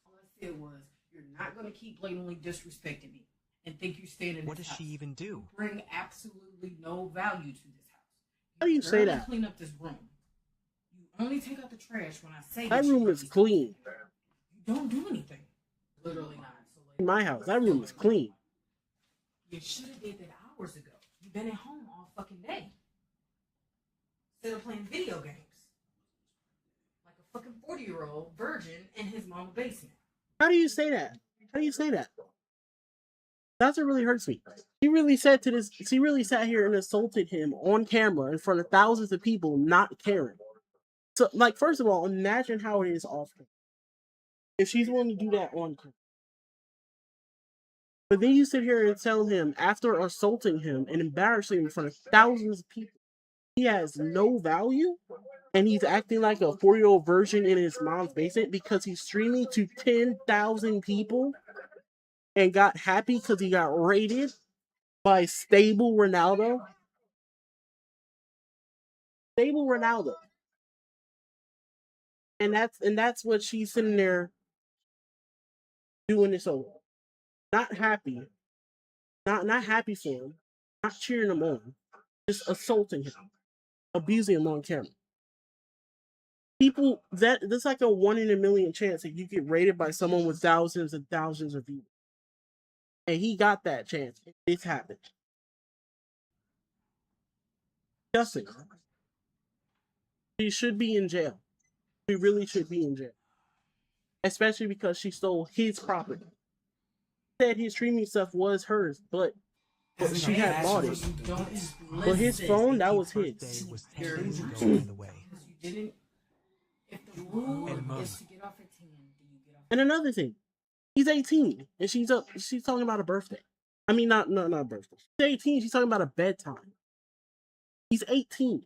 All I said was, you're not gonna keep blatantly disrespecting me and think you stand in What this does she house. even do? You bring absolutely no value to this house. How do you say barely that? Clean up this room. You only take out the trash when I say That you room is clean. You don't do anything. Literally not. So In my house, that room is clean. you should have did that hours ago. You've been at home all fucking day. Instead of playing video games. Like a fucking 40-year-old virgin in his mama's basement. How do you say that? How do you say that? That's what really hurts me. She really said to this. She really sat here and assaulted him on camera in front of thousands of people, not caring. So, like, first of all, imagine how it is off camera. If she's willing to do that on camera. But then you sit here and tell him, after assaulting him and embarrassing him in front of thousands of people, he has no value, and he's acting like a 4-year-old virgin in his mom's basement because he's streaming to 10,000 people and got happy because he got rated by Stable Ronaldo. Stable Ronaldo. And that's what she's sitting there doing this over. Not happy. Not happy for him. Not cheering him on. Just assaulting him. Abusing him on camera. People, that's like a 1 in a million chance that you get rated by someone with thousands and thousands of views. And he got that chance. This happened. Justin. She should be in jail. She really should be in jail. Especially because she stole his property. Said his streaming stuff was hers, but she had bought it. But his phone, that was his. Birthday was 10 days ago, by the way. You didn't. If the rule And Mom. is to get off at 10, do you get off? And another thing, he's 18 and she's talking about a birthday. I mean, not a birthday. She's 18, she's talking about a bedtime. He's 18.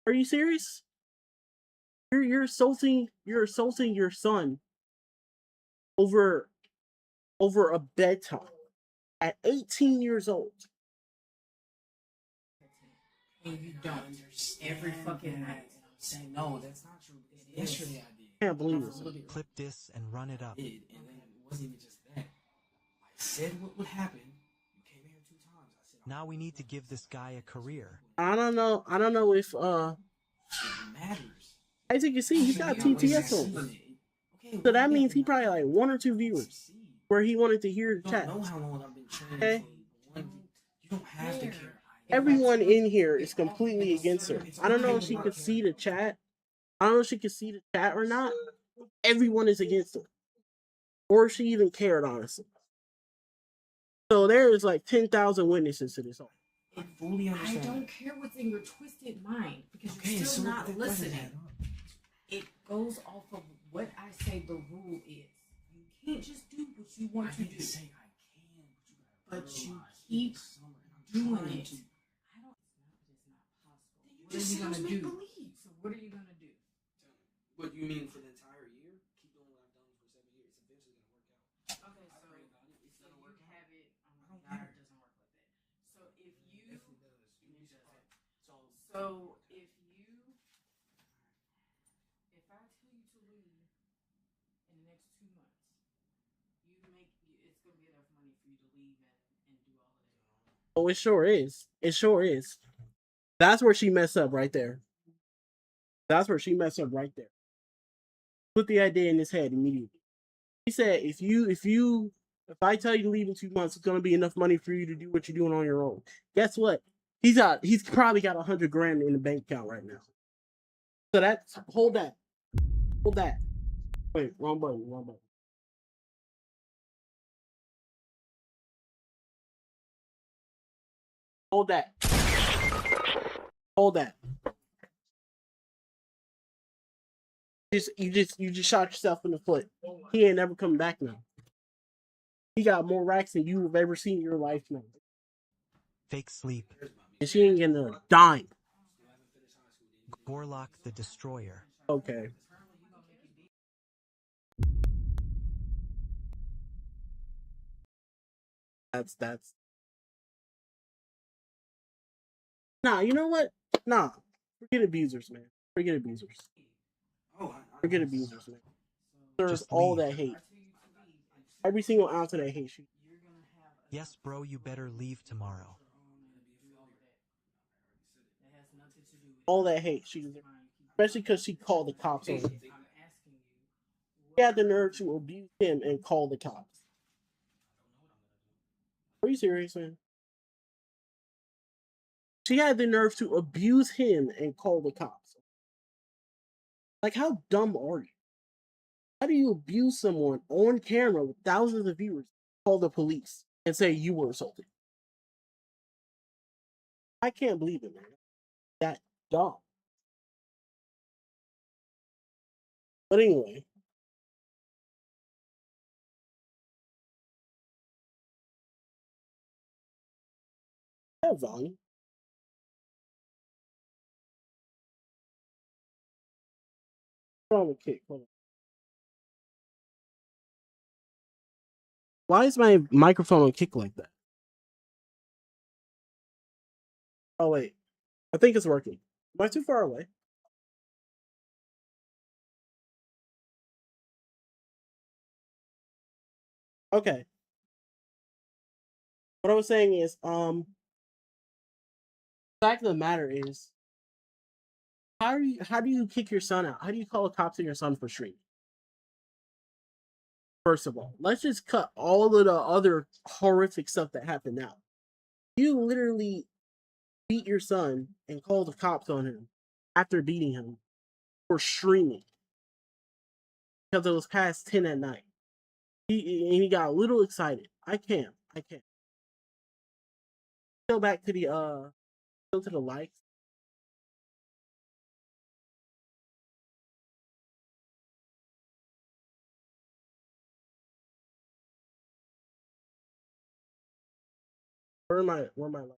Are you serious? You're assaulting your son over a bedtime at 18 years old. And you don't. Every fucking night. I'm saying, no, that's not true. Yesterday I did. I can't believe this. Clip this and run it up. I did, and then it wasn't even just that. I said what would happen. You came here 2 times. I said, Now we need to give this guy a career. I don't know if it matters. as you can see, he's got TTS on. Okay, So that means he probably like 1 or 2 viewers where he wanted to hear the You chat. don't know how long I've been training Okay. for. You don't have to care. Everyone in here is completely against her. I don't know if she could see the chat. I don't know if she could see the chat or not. Everyone is against her. Or if she even cared, honestly. So there is like 10,000 witnesses to this. I fully I understand. don't care what's in your twisted mind because Okay, you're still so not that doesn't listening. add up. It goes off of what I say the rule is. You can't just do what you want I to didn't do. say I can, But you realize keep it's summer and I'm doing trying it. to- I don't. It's not possible. You What are just you said it was gonna do? make-believe. So what are you gonna do? What you mean for the entire year? Keep doing what I've done for 7 years. It's eventually gonna work out. Okay, I pray about it. It's so gonna you work out. have it. Oh my I don't God, care. it doesn't work like that. So if you, If it does, you it just doesn't. so So if I tell you to leave in the next 2 months, it's gonna be enough money for you to leave and do all of that. Oh, it sure is. It sure is. That's where she messed up right there. That's where she messed up right there. Put the idea in his head immediately. He said, if I tell you to leave in 2 months, it's gonna be enough money for you to do what you're doing on your own. Guess what? He's probably got 100 grand in the bank account right now. So that's hold that. Wait, wrong button. Hold that. Hold that. You just shot yourself in the foot. He ain't never coming back now. He got more racks than you've ever seen in your life now. Fake sleep. And she ain't getting a dime. Gorlock the Destroyer. Okay. That's. Nah, you know what? Nah. Forget abusers, man. Forget abusers. Forget abusers, man. There's Just all leave. that hate. Every single ounce of that hate. Yes, bro, you better leave tomorrow. All that hate. Especially because she called the cops on him. She had the nerve to abuse him and call the cops. Are you serious, man? She had the nerve to abuse him and call the cops. Like, how dumb are you? How do you abuse someone on camera with thousands of viewers, call the police, and say you were assaulted? I can't believe it, man. That dumb. But anyway. I have volume. What's wrong with Kick? Hold on. Why is my microphone on Kick like that? Oh, wait. I think it's working. Am I too far away? Okay. What I was saying is, the fact of the matter is, how do you kick your son out? How do you call the cops on your son for streaming? First of all, let's just cut all of the other horrific stuff that happened out. You literally beat your son and call the cops on him after beating him for streaming because it was past 10 at night. He got a little excited. I can't. Go back to the go to the likes. Where am I likes?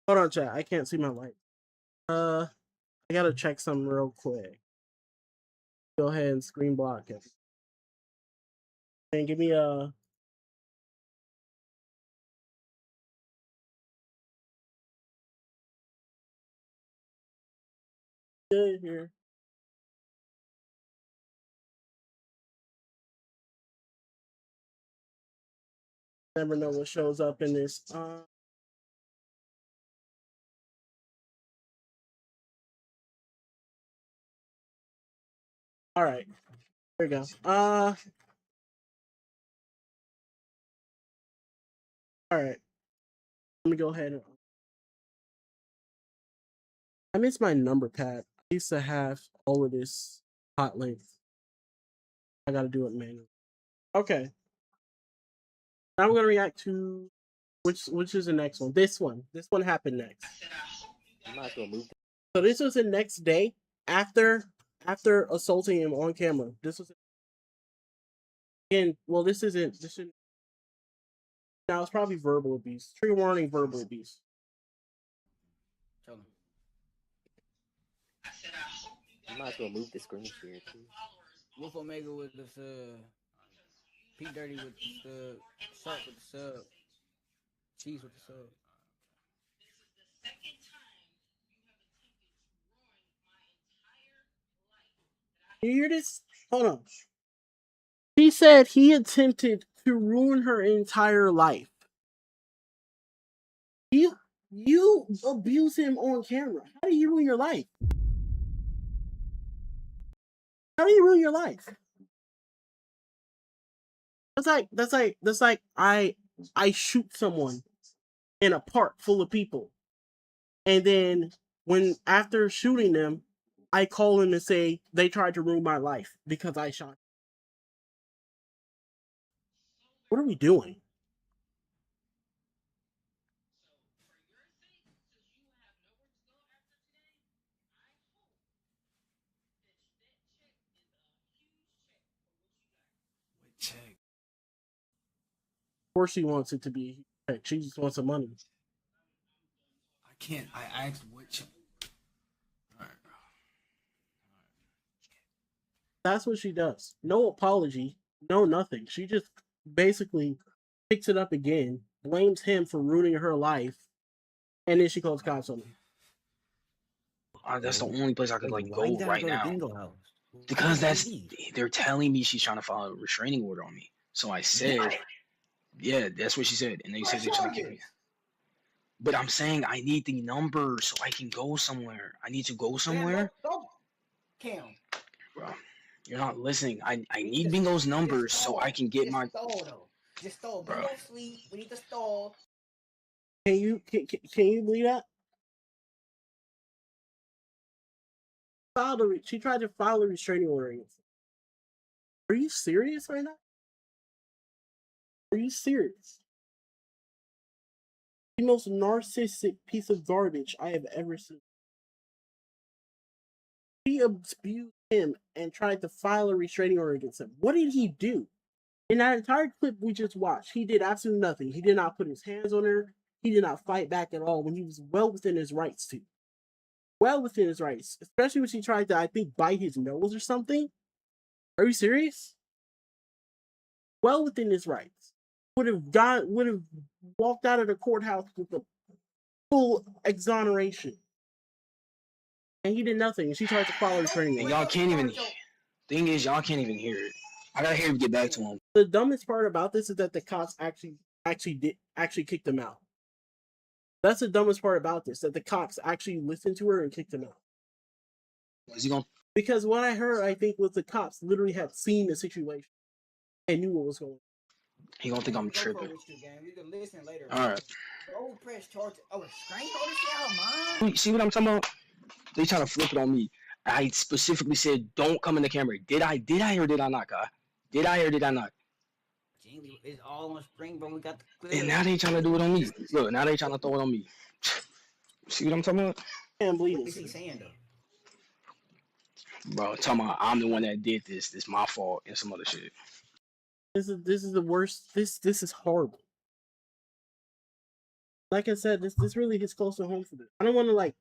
Hold on, chat. I can't see my light. I gotta check something real quick. Go ahead and screen block it. And give me a. Good here. Never know what shows up in this. All right. There we go. All right. Let me go ahead and. I miss my number pad. I used to have all of this hot length. I gotta do it manually. Okay. Now I'm gonna react to which is the next one. This one. This one happened next. You might as well move. So this was the next day after assaulting him on camera. This was again. Well, this isn't. This shouldn't. Now it's probably verbal abuse. Trigger warning: verbal abuse. Tell him. You might as well move the screen share too. Wolf Omega with the P Dirty with the Shark with the sub. Cheese with the sub. You hear this? Hold on. He said he attempted to ruin her entire life. You abuse him on camera. How do you ruin your life? How do you ruin your life? That's like I shoot someone in a park full of people, and then when after shooting them, I call them and say they tried to ruin my life because I shot them. What are we doing? Check. Of course she wants it to be. She just wants some money. I can't. I asked what check. Alright. That's what she does. No apology, no nothing. She just basically picks it up again, blames him for ruining her life, and then she calls cops on him. That's the only place I could Wait, like why you go gotta right go to now. Bingo House? Because Why that's leave? they're telling me she's trying to file a restraining order on me. So I said, yeah, that's what she said, and they said they're trying to kick me. But I'm saying I need the number so I can go somewhere. I need to go somewhere. Cam. Bro, you're not listening. I need Bingo's numbers so I can get my. Just stall. Bro. Bingo sleep. We need to stall. Can you believe that? She tried to file a restraining order against him. Are you serious right now? Are you serious? The most narcissistic piece of garbage I have ever seen. She abused him and tried to file a restraining order against him. What did he do? In that entire clip we just watched, he did absolutely nothing. He did not put his hands on her. He did not fight back at all when he was well within his rights to. Well within his rights. Especially when she tried to, I think, bite his nose or something. Are you serious? Well within his rights. Would have walked out of the courthouse with a full exoneration. And he did nothing. And she tried to follow his training. And y'all can't even. Thing is, y'all can't even hear it. I gotta hear him get back to him. The dumbest part about this is that the cops actually kicked him out. That's the dumbest part about this, that the cops actually listened to her and kicked him out. Is he gonna? Because what I heard, I think, was the cops literally had seen the situation and knew what was going on. He gonna think I'm tripping. You can listen later. All right. Don't press charge. Oh, restraint order? Shit, man. See what I'm talking about? They trying to flip it on me. I specifically said, "Don't come in the camera." Did I or did I not, guy? Did I or did I not? It's all on spring, bro. We got the clip. And now they trying to do it on me. Look, now they trying to throw it on me. See what I'm talking about? I can't believe What is he this. saying though? Bro, talking about I'm the one that did this. This my fault and some other shit. This is the worst. This is horrible. Like I said, this really hits close to home for this. I don't want to like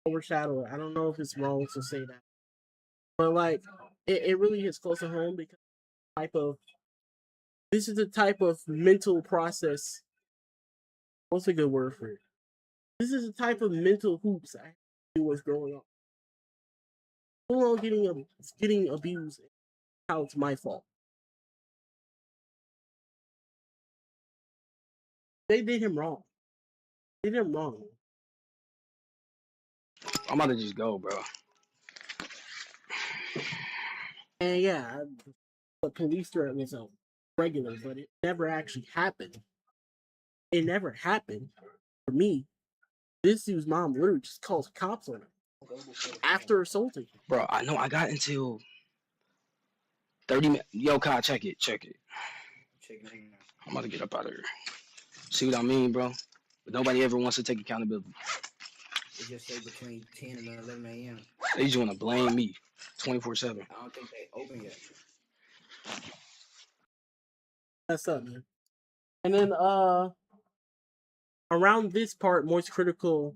overshadow it. I don't know if it's wrong to say that, but like it really hits close to home because this is the type of mental process. What's a good word for it? This is the type of mental hoops I was growing up. Full on getting abused. How it's my fault. They did him wrong. They did him wrong. I'm about to just go, bro. And yeah, the police threat was regular, but it never actually happened. It never happened for me. This dude's mom literally just calls cops on him after assaulting him. Bro, I know I got until 30 minutes. Yo, Kyle, check it. I'm about to get up out of here. See what I mean, bro? But nobody ever wants to take accountability. It just say between 10 and 11 a.m. They just want to blame me 24/7. I don't think they open yet. That's up, man. And then around this part, Moist Critical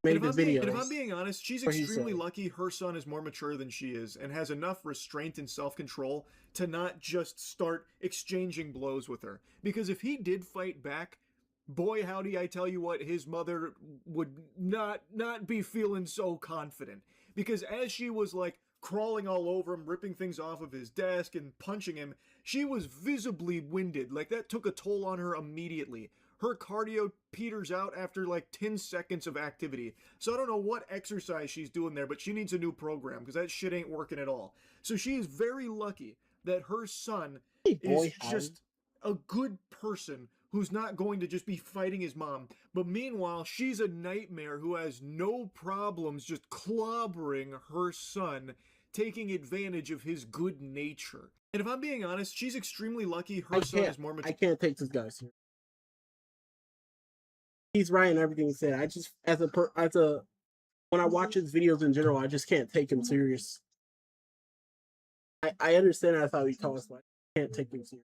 made the video. And if I'm being honest, she's What he extremely said. lucky her son is more mature than she is and has enough restraint and self-control to not just start exchanging blows with her. Because if he did fight back, boy howdy, I tell you what, his mother would not be feeling so confident. Because as she was like crawling all over him, ripping things off of his desk and punching him, she was visibly winded. Like that took a toll on her immediately. Her cardio peters out after like 10 seconds of activity. So I don't know what exercise she's doing there, but she needs a new program because that shit ain't working at all. So she is very lucky that her son is just a good person who's not going to just be fighting his mom. But meanwhile, she's a nightmare who has no problems just clobbering her son taking advantage of his good nature. And if I'm being honest, she's extremely lucky I her son can't. is more I mature. can't take this guy serious. He's right in everything he said. I just, when I watch his videos in general, I just can't take him serious. I understand that's how he talks, but I can't take him serious.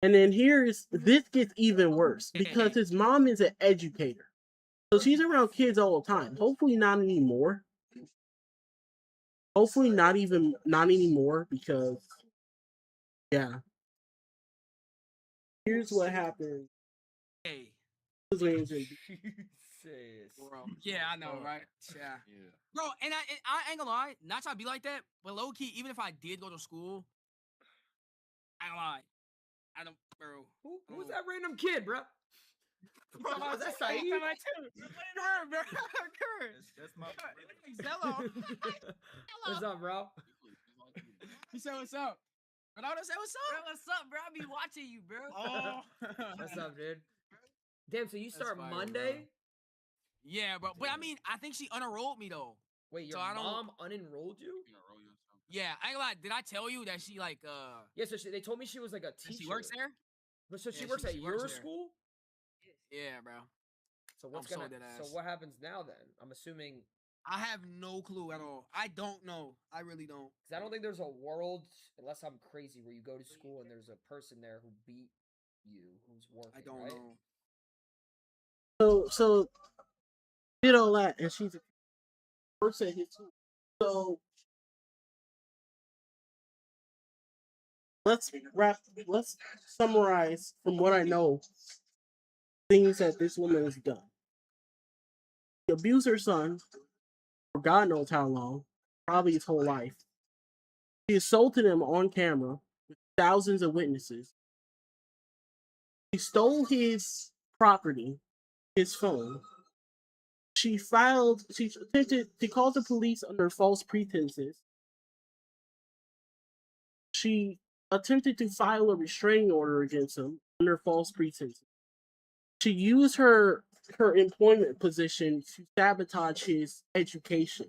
And then this gets even worse because his mom is an educator. So she's around kids all the time. Hopefully not anymore. Hopefully not anymore because yeah. Here's what happened. Hey. Jesus. Bro. Yeah, I know, right? Yeah. Bro, and I ain't gonna lie, not trying to be like that, but low key, even if I did go to school, I ain't gonna lie. I don't, bro. Who's that random kid, bro? Bro, That's Saeed. That's my Zello. What's up, bro? He said, "What's up?" But I don't say, "What's up?" Bro, what's up, bro? I be watching you, bro. Oh. What's up, dude? Damn, so you That's start fire, Monday? bro. Yeah, bro. But I mean, I think she unenrolled me though. Wait, your So I don't- mom unenrolled you? Yeah, I ain't gonna lie. Did I tell you that she like Yeah, so they told me she was like a that teacher. she works there? But so she Yeah, works at she your works there. school? Yeah, bro. So what's I'm so gonna dead so ass. what happens now then? I'm assuming I have no clue at all. I don't know. I really don't. because I don't think there's a world, unless I'm crazy, where you go to school and there's a person there who beat you who's working. I don't right? know. So did all that, and she's a person at his school. So let's summarize from what I know things that this woman has done. She abused her son for God knows how long, probably his whole life. She assaulted him on camera with thousands of witnesses. She stole his property, his phone. She attempted to call the police under false pretenses. She attempted to file a restraining order against him under false pretenses. She used her employment position to sabotage his education.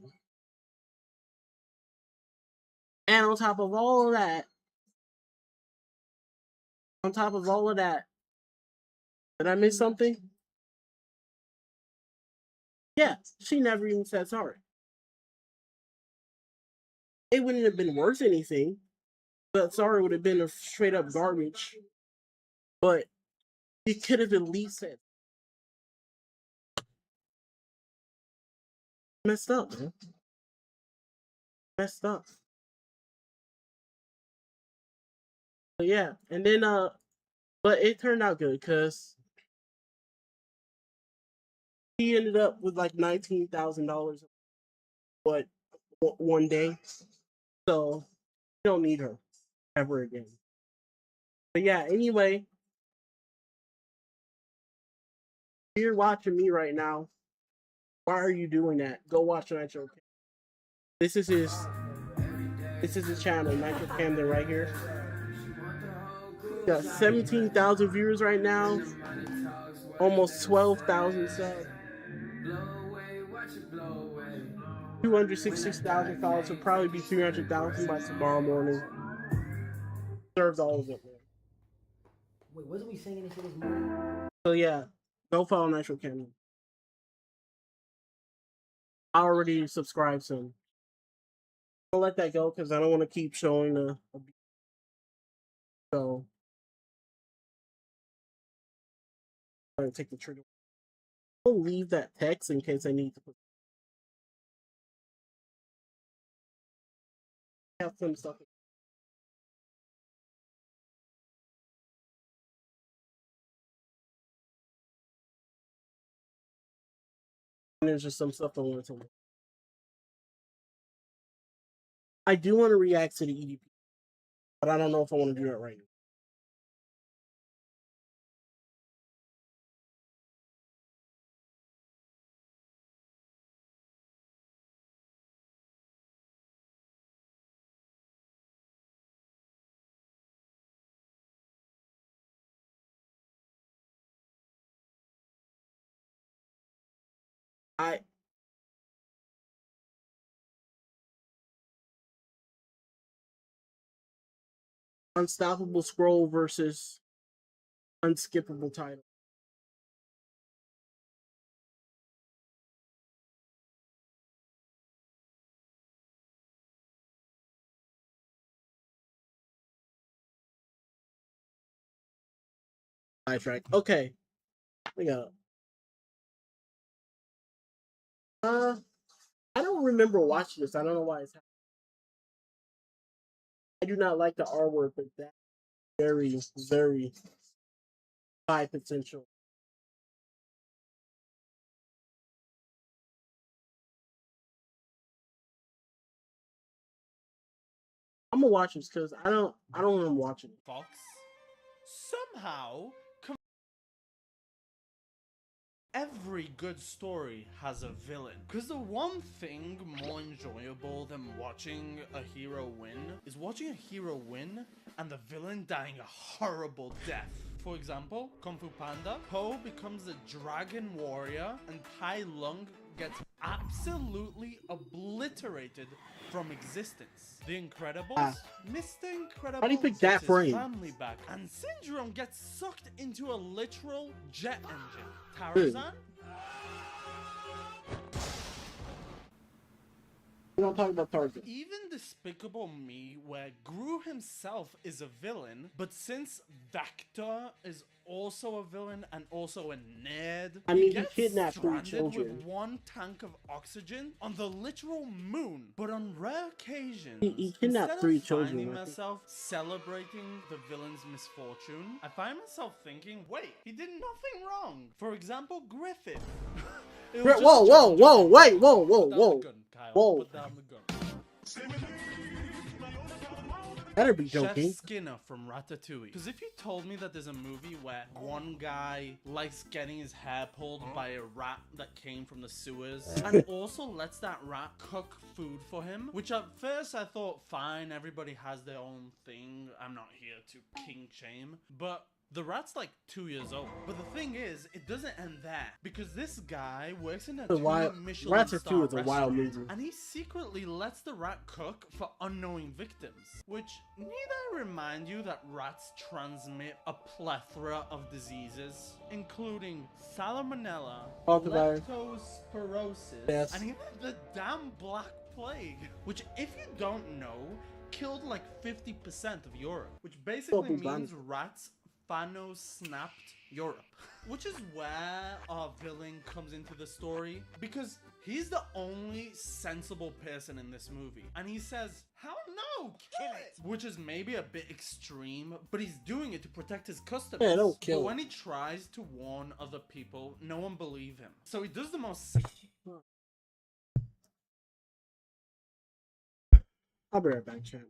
And on top of all of that, did I miss something? Yeah, she never even said sorry. It wouldn't have been worth anything, but sorry would have been a straight up garbage. But you could have at least said messed up, man. Messed up. But yeah, and then but it turned out good because he ended up with like $19,000 but one day. So you don't need her ever again. But yeah, anyway, if you're watching me right now, why are you doing that? Go watch Nitro Camden. This is his channel, Nitro Camden right here. Got 17,000 viewers right now. Almost 12,000 subs. 266,000 followers. Will probably be 300,000 by tomorrow morning. Serves all of it, man. Wait, wasn't we saying anything this morning? So yeah, go follow Nitro Camden. I already subscribed to him. I'll let that go because I don't want to keep showing the. So I'm gonna take the trigger. I'll leave that text in case I need to put. Have some stuff. And there's just some stuff I want to. I do want to react to the EDP, but I don't know if I want to do that right now. Unstoppable Scroll versus Unskippable Title. Sidetrack. Okay. We got. I don't remember watching this. I don't know why it's happening. I do not like the R word, but that very, very high potential. I'm gonna watch this because I don't remember watching it. Fox somehow every good story has a villain. Because the one thing more enjoyable than watching a hero win is watching a hero win and the villain dying a horrible death. For example, Kung Fu Panda, Po becomes a dragon warrior and Tai Lung gets absolutely obliterated from existence. The Incredibles, Mr. Incredible How do you pick gets that his frame? family back, and Syndrome gets sucked into a literal jet engine. Tarzan? We don't talk about Tarzan. Even Despicable Me, where Gru himself is a villain, but since Vector is also a villain and also a nerd, I mean, he gets kidnapped 3 stranded children. with 1 tank of oxygen on the literal moon. But on rare occasions, He kidnapped instead 3 of children, finding I think. myself celebrating the villain's misfortune, I find myself thinking, wait, he did nothing wrong. For example, Griffith. It was just a Whoa, joke, joke. wait, whoa, Put down whoa. the gun, Kyle. Whoa. Put down the gun. Better be Chef joking. Skinner from Ratatouille. Because if you told me that there's a movie where one guy likes getting his hair pulled by a rat that came from the sewers and also lets that rat cook food for him, which at first I thought, fine, everybody has their own thing. I'm not here to king shame. But the rat's like 2 years old. But the thing is, it doesn't end there. Because this guy works in a Michelin Ratatouille star is a wild restaurant, movie. and he secretly lets the rat cook for unknowing victims. Which, need I remind you that rats transmit a plethora of diseases, including salmonella, Talk about it. leptospirosis, Yes. and even the damn Black Plague. Which, if you don't know, killed like 50% of Europe. Which basically means rats Thanos snapped Europe. Which is where our villain comes into the story, because he's the only sensible person in this movie. And he says, hell no, kill it! Which is maybe a bit extreme, but he's doing it to protect his customers. Yeah, don't kill but it. when he tries to warn other people, no one believes him. So he does the most... I'll be right back, chat.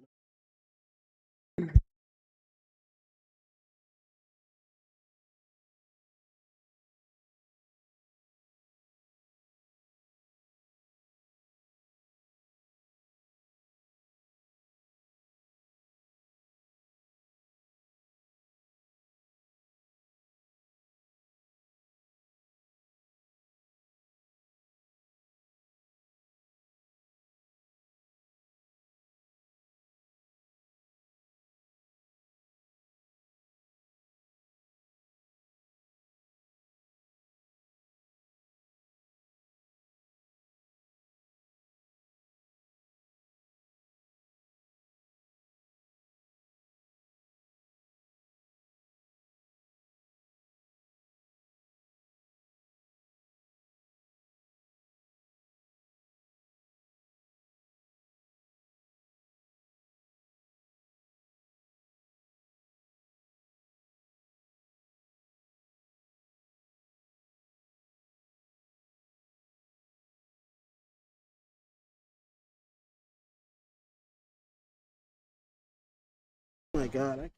Oh my god.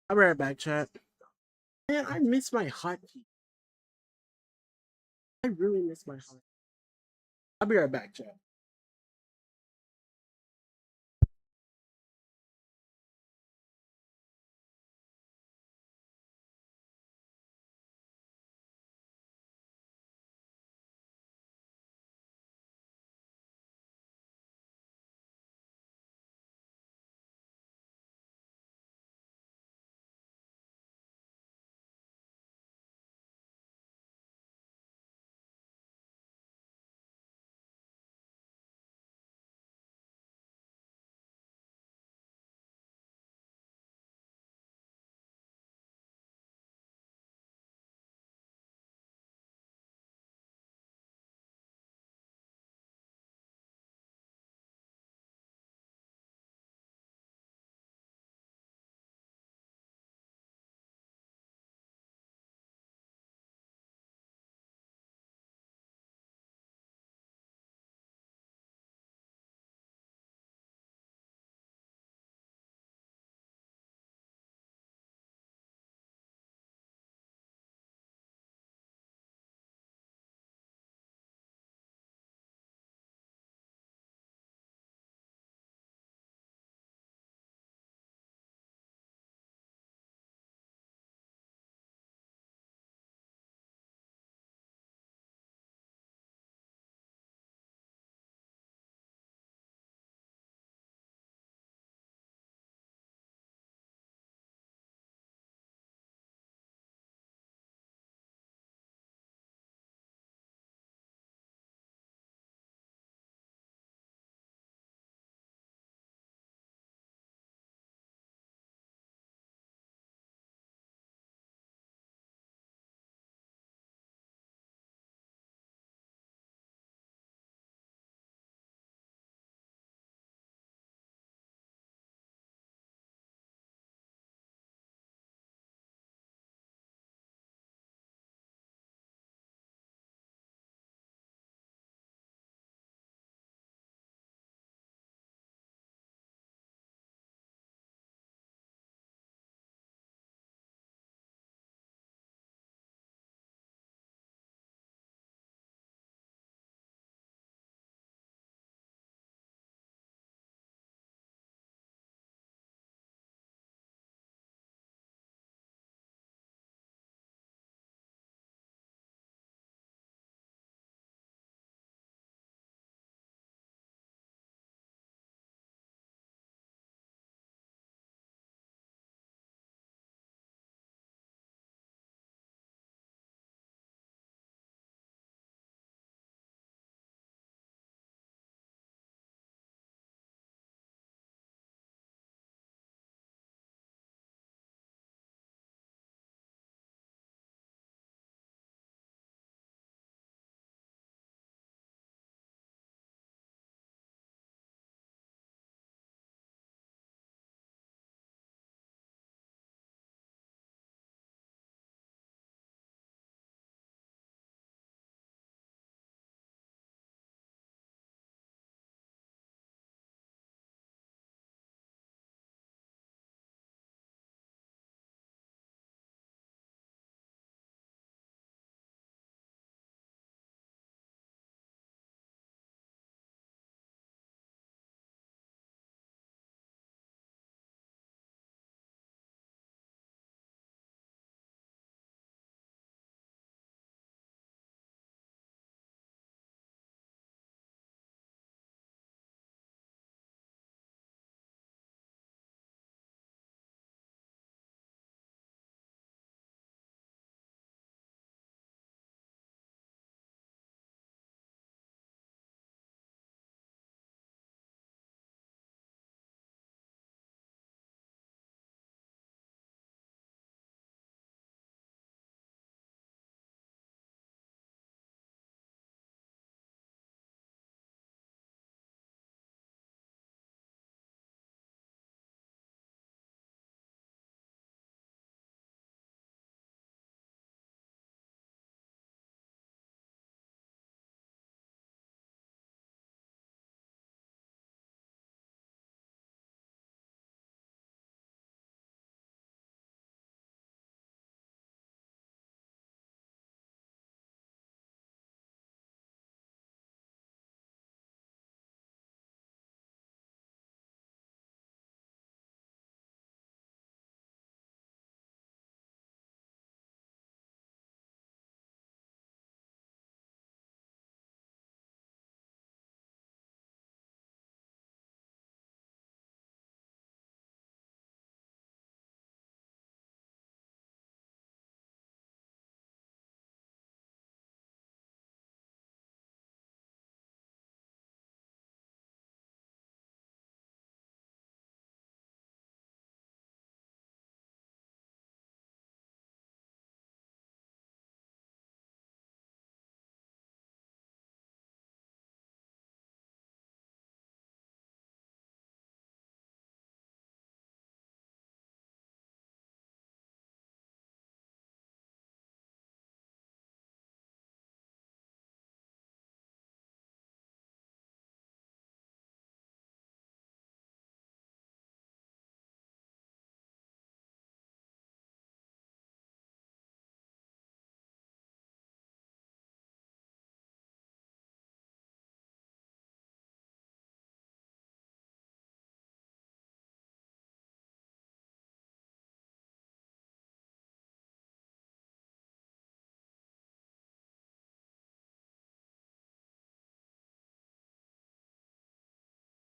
I'll be right back, chat. Man, I miss my hotkey. I really miss my hotkey. I'll be right back, chat.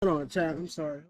Hold on, chat. I'm sorry.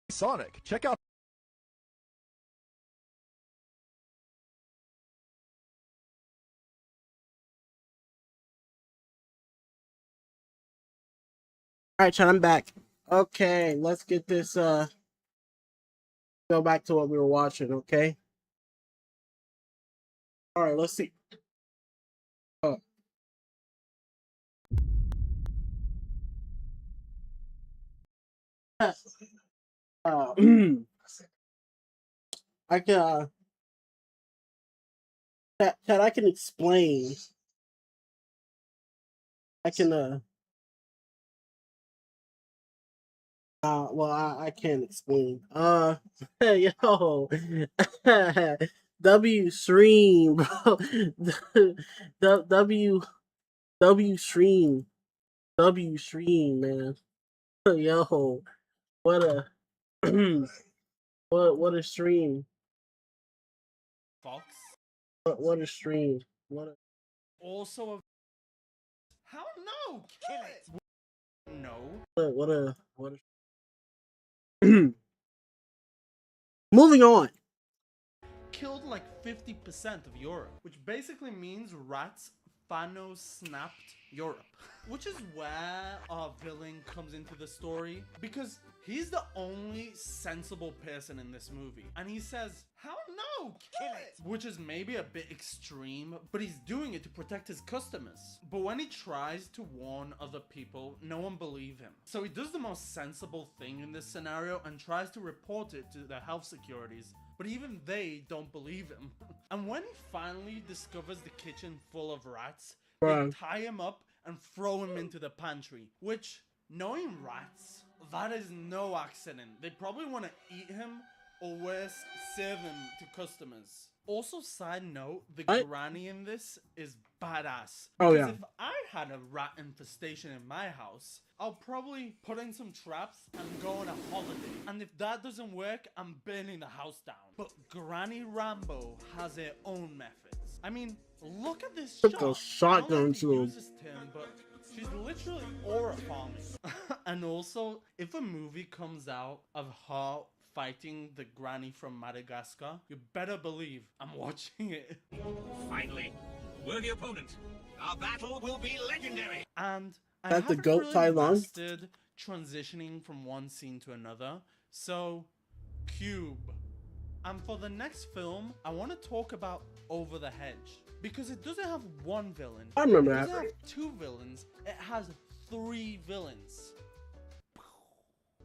Sonic, check out. Alright, chat, I'm back. Okay, let's get this go back to what we were watching, okay? Alright, let's see. I can chat, I can explain. I can well, I can't explain. Yo, W stream, bro. W stream, man. Yo, what a what a stream. Fox. What a stream. What a Also a. How no? Kill it. No. what a moving on. Killed like 50% of Europe, which basically means rats Thanos snapped Europe. Which is where our villain comes into the story, because he's the only sensible person in this movie. And he says, how no? Kill it! Which is maybe a bit extreme, but he's doing it to protect his customers. But when he tries to warn other people, no one believes him. So he does the most sensible thing in this scenario and tries to report it to the health securities. But even they don't believe him. And when he finally discovers the kitchen full of rats, they tie him up and throw him into the pantry. Which, knowing rats, that is no accident. They probably want to eat him, or worse, serve him to customers. Also, side note, the granny in this is badass. Oh, because yeah. if I had a rat infestation in my house, I'll probably put in some traps and go on a holiday. And if that doesn't work, I'm burning the house down. But Granny Rambo has her own methods. I mean, look at this Took shot. a shotgun to him. Use this term, but she's literally aura farming. And also, if a movie comes out of her fighting the granny from Madagascar, you better believe I'm watching it. Finally, worthy opponent. Our battle will be legendary. And I That the haven't goat really Tai Lung? invested transitioning from one scene to another, so Cube. And for the next film, I want to talk about Over the Hedge, because it doesn't have one villain. I remember it that. doesn't have two villains. It has 3 villains.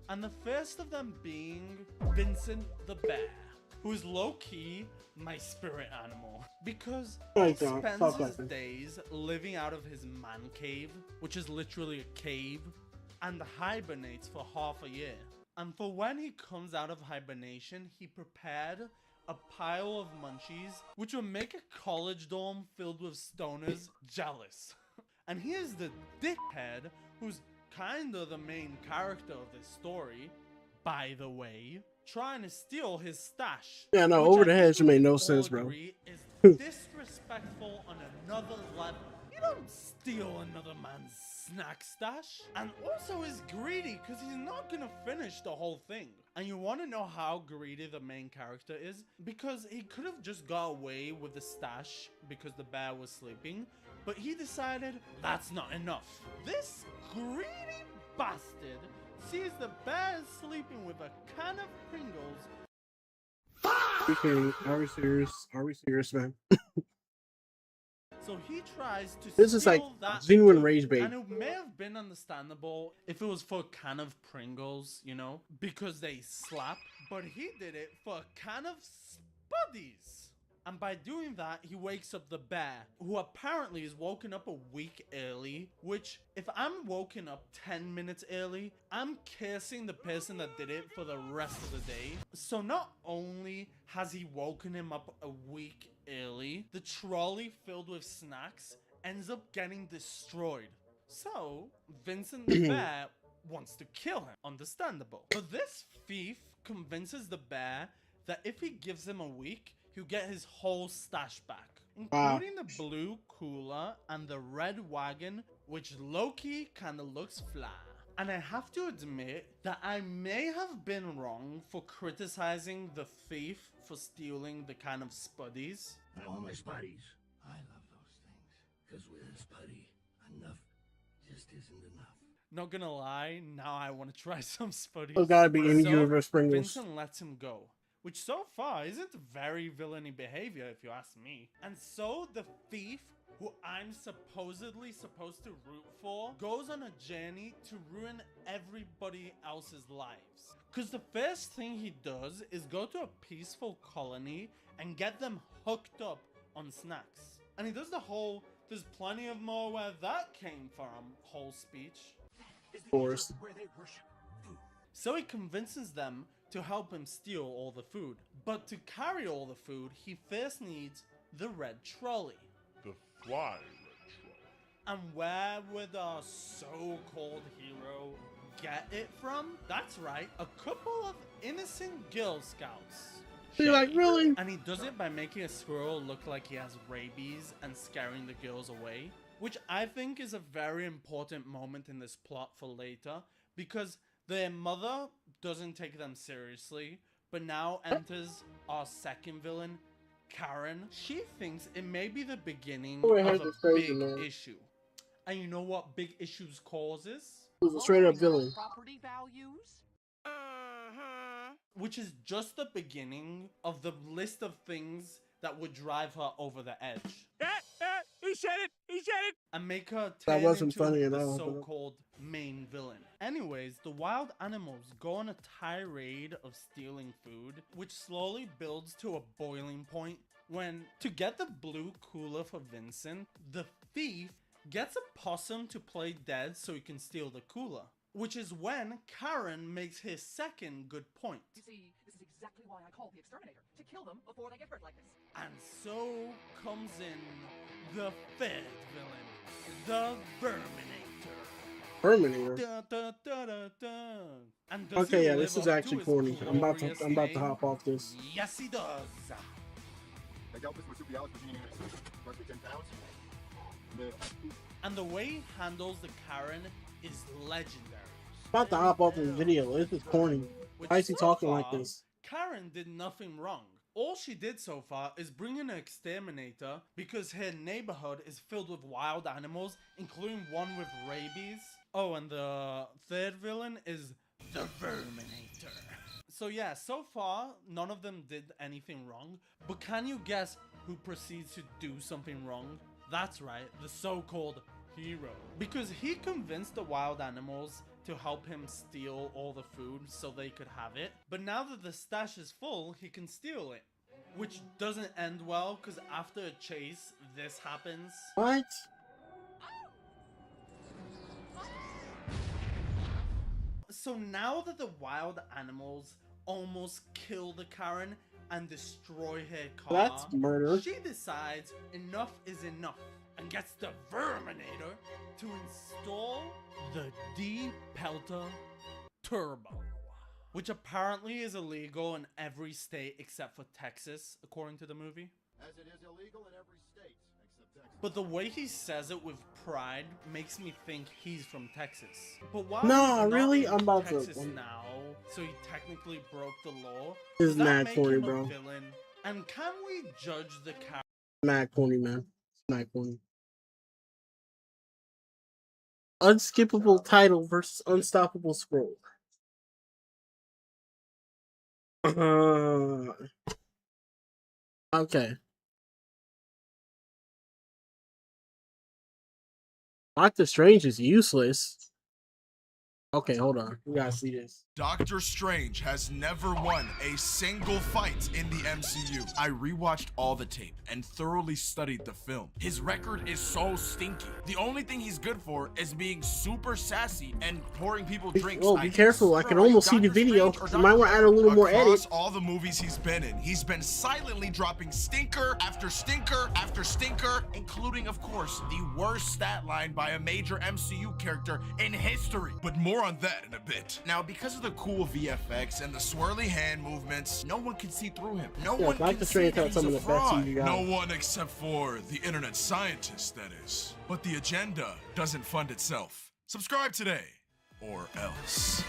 And the first of them being Vincent the Bear, who is low-key my spirit animal. Because he spends his days living out of his man cave, which is literally a cave, and hibernates for half a year. And for when he comes out of hibernation, he prepared a pile of munchies, which will make a college dorm filled with stoners jealous. And here's the dickhead, who's kinda the main character of this story, by the way, trying to steal his stash. Yeah, no, which over I the think head should we make no all sense, bro. agree is disrespectful on another level. You don't steal another man's snack stash. And also is greedy because he's not gonna finish the whole thing. And you want to know how greedy the main character is? Because he could have just got away with the stash because the bear was sleeping, but he decided that's not enough. This greedy bastard sees the bear sleeping with a can of Pringles. Okay, are we serious? Are we serious, man? So he tries to This is like steal that genuine food, rage bait. and it may have been understandable if it was for a can of Pringles, you know, because they slap, but he did it for a can of Spuddies. And by doing that, he wakes up the bear, who apparently is woken up a week early, which, if I'm woken up 10 minutes early, I'm cursing the person that did it for the rest of the day. So not only has he woken him up a week early, the trolley filled with snacks ends up getting destroyed. So, Vincent the bear wants to kill him. Understandable. But this thief convinces the bear that if he gives him a week, he'll get his whole stash back, including the blue cooler and the red wagon, which low-key kinda looks fly. And I have to admit that I may have been wrong for criticizing the thief for stealing the can of Spuddies. I want my Spuddies. I love those things. Because with a Spuddy, enough just isn't enough. Not gonna lie, now I want to try some Spuddies. It's gotta be in So, universe Pringles. Vincent lets him go, which so far isn't very villainy behavior if you ask me. And so the thief, who I'm supposedly supposed to root for, goes on a journey to ruin everybody else's lives. Because the first thing he does is go to a peaceful colony and get them hooked up on snacks. And he does the whole, there's plenty of more where that came from whole speech. Of course. Where they worship food. So he convinces them to help him steal all the food. But to carry all the food, he first needs the red trolley. The fly red trolley. And where would our so-called hero get it from? That's right, a couple of innocent Girl Scouts. You're like, really? And he does it by making a squirrel look like he has rabies and scaring the girls away, which I think is a very important moment in this plot for later, because their mother doesn't take them seriously, but now enters our second villain, Karen. She thinks it may be the beginning Oh, I of heard a this crazy, big man. issue. And you know what big issues causes? It was a straight up villain. Property values? Which is just the beginning of the list of things that would drive her over the edge. He said it! He said it! And make her That turn wasn't into funny at the all, but- so-called main villain. Anyways, the wild animals go on a tirade of stealing food, which slowly builds to a boiling point when, to get the blue cooler for Vincent, the thief gets a possum to play dead so he can steal the cooler. Which is when Karen makes his second good point. You see, this is exactly why I called the exterminator. To kill them before they get hurt like this. And so comes in the third villain, the Verminator. Terminator. Da, da, da, da, da. And does Okay, he yeah, live this is up actually to his corny. I'm about glorious to name? hop off this. Yes, he does. And the way he handles the Karen is legendary. About to hop off this video. This is corny. Which Why is he so talking like far, this? Karen did nothing wrong. All she did so far is bring in an exterminator because her neighborhood is filled with wild animals, including one with rabies. Oh, and the third villain is the Verminator. So yeah, so far, none of them did anything wrong. But can you guess who proceeds to do something wrong? That's right, the so-called hero. Because he convinced the wild animals to help him steal all the food so they could have it. But now that the stash is full, he can steal it. Which doesn't end well, because after a chase, this happens. What? So now that the wild animals almost kill the Karen and destroy her car, That's murder. she decides enough is enough and gets the Verminator to install the D-Pelter Turbo, which apparently is illegal in every state except for Texas, according to the movie. As it is illegal in every state except Texas. But the way he says it with pride makes me think he's from Texas. But while Nah, he's not really? in I'm about to- Texas now, so he technically broke the law. This Does is that mad make corny, him a bro. villain? And can we judge the character? Mad corny, man. It's mad corny. Unskippable title versus unstoppable scroll. Okay. Doctor Strange is useless. Okay, hold on. We gotta see this. Doctor Strange has never won a single fight in the MCU. I rewatched all the tape and thoroughly studied the film. His record is so stinky. The only thing he's good for is being super sassy and pouring people drinks. Oh, be careful. I can almost see the video. You might want to add a little more edit. Across all the movies he's been in, he's been silently dropping stinker after stinker after stinker, including, of course, the worst stat line by a major MCU character in history. But more on that in a bit. Now, because of the cool VFX and the swirly hand movements, no one can see through him. No one can see that he's a fraud. No one except for the internet scientist, that is. But the agenda doesn't fund itself. Subscribe today, or else.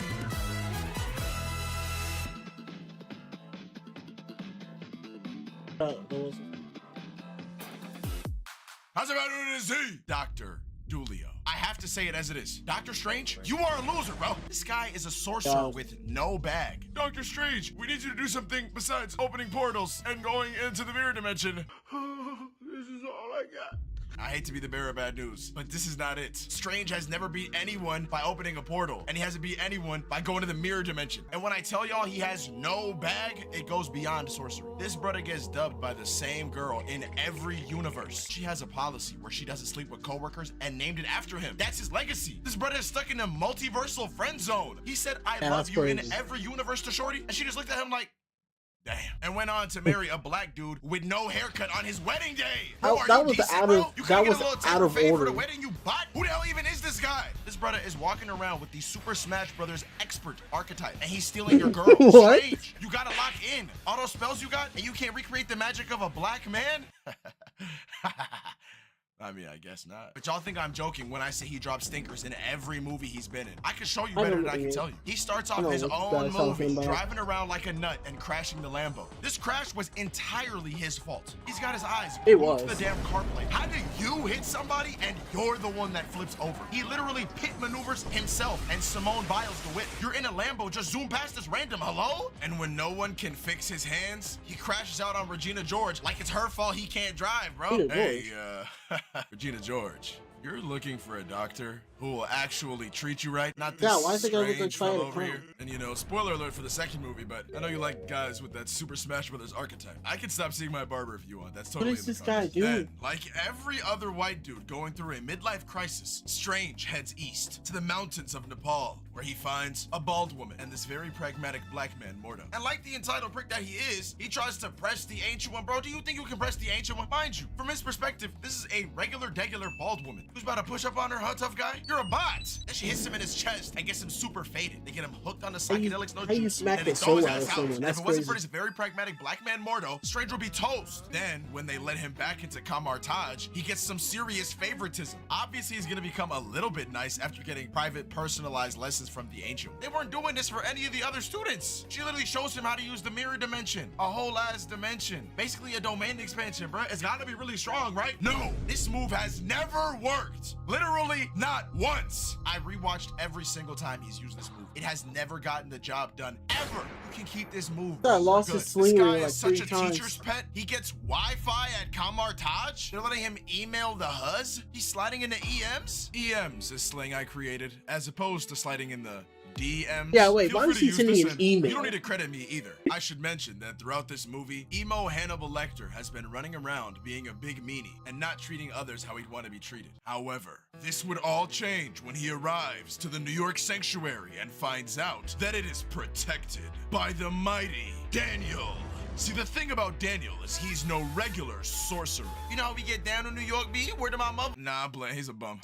How's about doing this? Dr. Dulio. I have to say it as it is. Doctor Strange, you are a loser, bro. This guy is a sorcerer with no bag. Doctor Strange, we need you to do something besides opening portals and going into the mirror dimension. This is all I got. I hate to be the bearer of bad news, but this is not it. Strange has never beat anyone by opening a portal, and he hasn't beat anyone by going to the mirror dimension. And when I tell y'all he has no bag, it goes beyond sorcery. This brother gets dubbed by the same girl in every universe. She has a policy where she doesn't sleep with coworkers and named it after him. That's his legacy. This brother is stuck in a multiversal friend zone. He said, I love you in every universe to Shorty, and she just looked at him like, damn. And went on to marry a black dude with no haircut on his wedding day. Bro, That was out of for order. the wedding, you bot? Who the hell even is this guy? This brother is walking around with the Super Smash Brothers expert archetype, and he's stealing your girl. What? Strange. You gotta lock in. All those spells you got, and you can't recreate the magic of a black man? I mean, I guess not. But y'all think I'm joking when I say he drops stinkers in every movie he's been in. I can show you better than I can tell you. He starts off his own movie driving around like a nut and crashing the Lambo. This crash was entirely his fault. He's got his eyes glued to the damn car plate. How do you hit somebody and you're the one that flips over? He literally pit maneuvers himself and Simone Biles the whip. You're in a Lambo, just zoom past this random, hello? And when no one can fix his hands, he crashes out on Regina George like it's her fault he can't drive, bro. Hey, Regina George, you're looking for a doctor who will actually treat you right, not this why is it gonna look like strange fellow Fire over Clown? here. And you know, spoiler alert for the second movie, but I know you like guys with that Super Smash Brothers archetype. I can stop seeing my barber if you want. That's totally. What is in the this guy cards. doing? Then, like every other white dude going through a midlife crisis, Strange heads east to the mountains of Nepal, where he finds a bald woman and this very pragmatic black man, Mordo. And like the entitled prick that he is, he tries to press the ancient one. Bro, do you think you can press the ancient one? Mind you, from his perspective, this is a regular, bald woman who's about to push up on her, huh, tough guy? You're a bot. And she hits him in his chest and gets him super faded. They get him hooked on the psychedelics, no how you juice, smack and the they throw his soul out ass of out. someone? And That's if it wasn't for crazy. this very pragmatic black man, Mordo, Strange will be toast. Then, when they let him back into Kamar Taj, he gets some serious favoritism. Obviously, he's gonna become a little bit nice after getting private, personalized lessons from the Angel. They weren't doing this for any of the other students. She literally shows him how to use the mirror dimension. A whole ass dimension. Basically a domain expansion, bruh. It's gotta be really strong, right? No, this move has never worked. Literally not once. I rewatched every single time he's used this move. It has never gotten the job done, ever. You can keep this move. I lost Good. his sling This guy ring like is such 3 a times. teacher's pet. He gets Wi-Fi at Kamar Taj. They're letting him email the HUZ. He's sliding into EMs. EMs is slang I created, as opposed to sliding in the DMs. Yeah, wait, Feel why free was to he use sending this, an and email? You don't need to credit me either. I should mention that throughout this movie, emo Hannibal Lecter has been running around being a big meanie and not treating others how he'd want to be treated. However, this would all change when he arrives to the New York Sanctuary and finds out that it is protected by the mighty Daniel. See, the thing about Daniel is he's no regular sorcerer. You know how we get down in New York, B? Word to my mother? Nah, Blaine, he's a bum.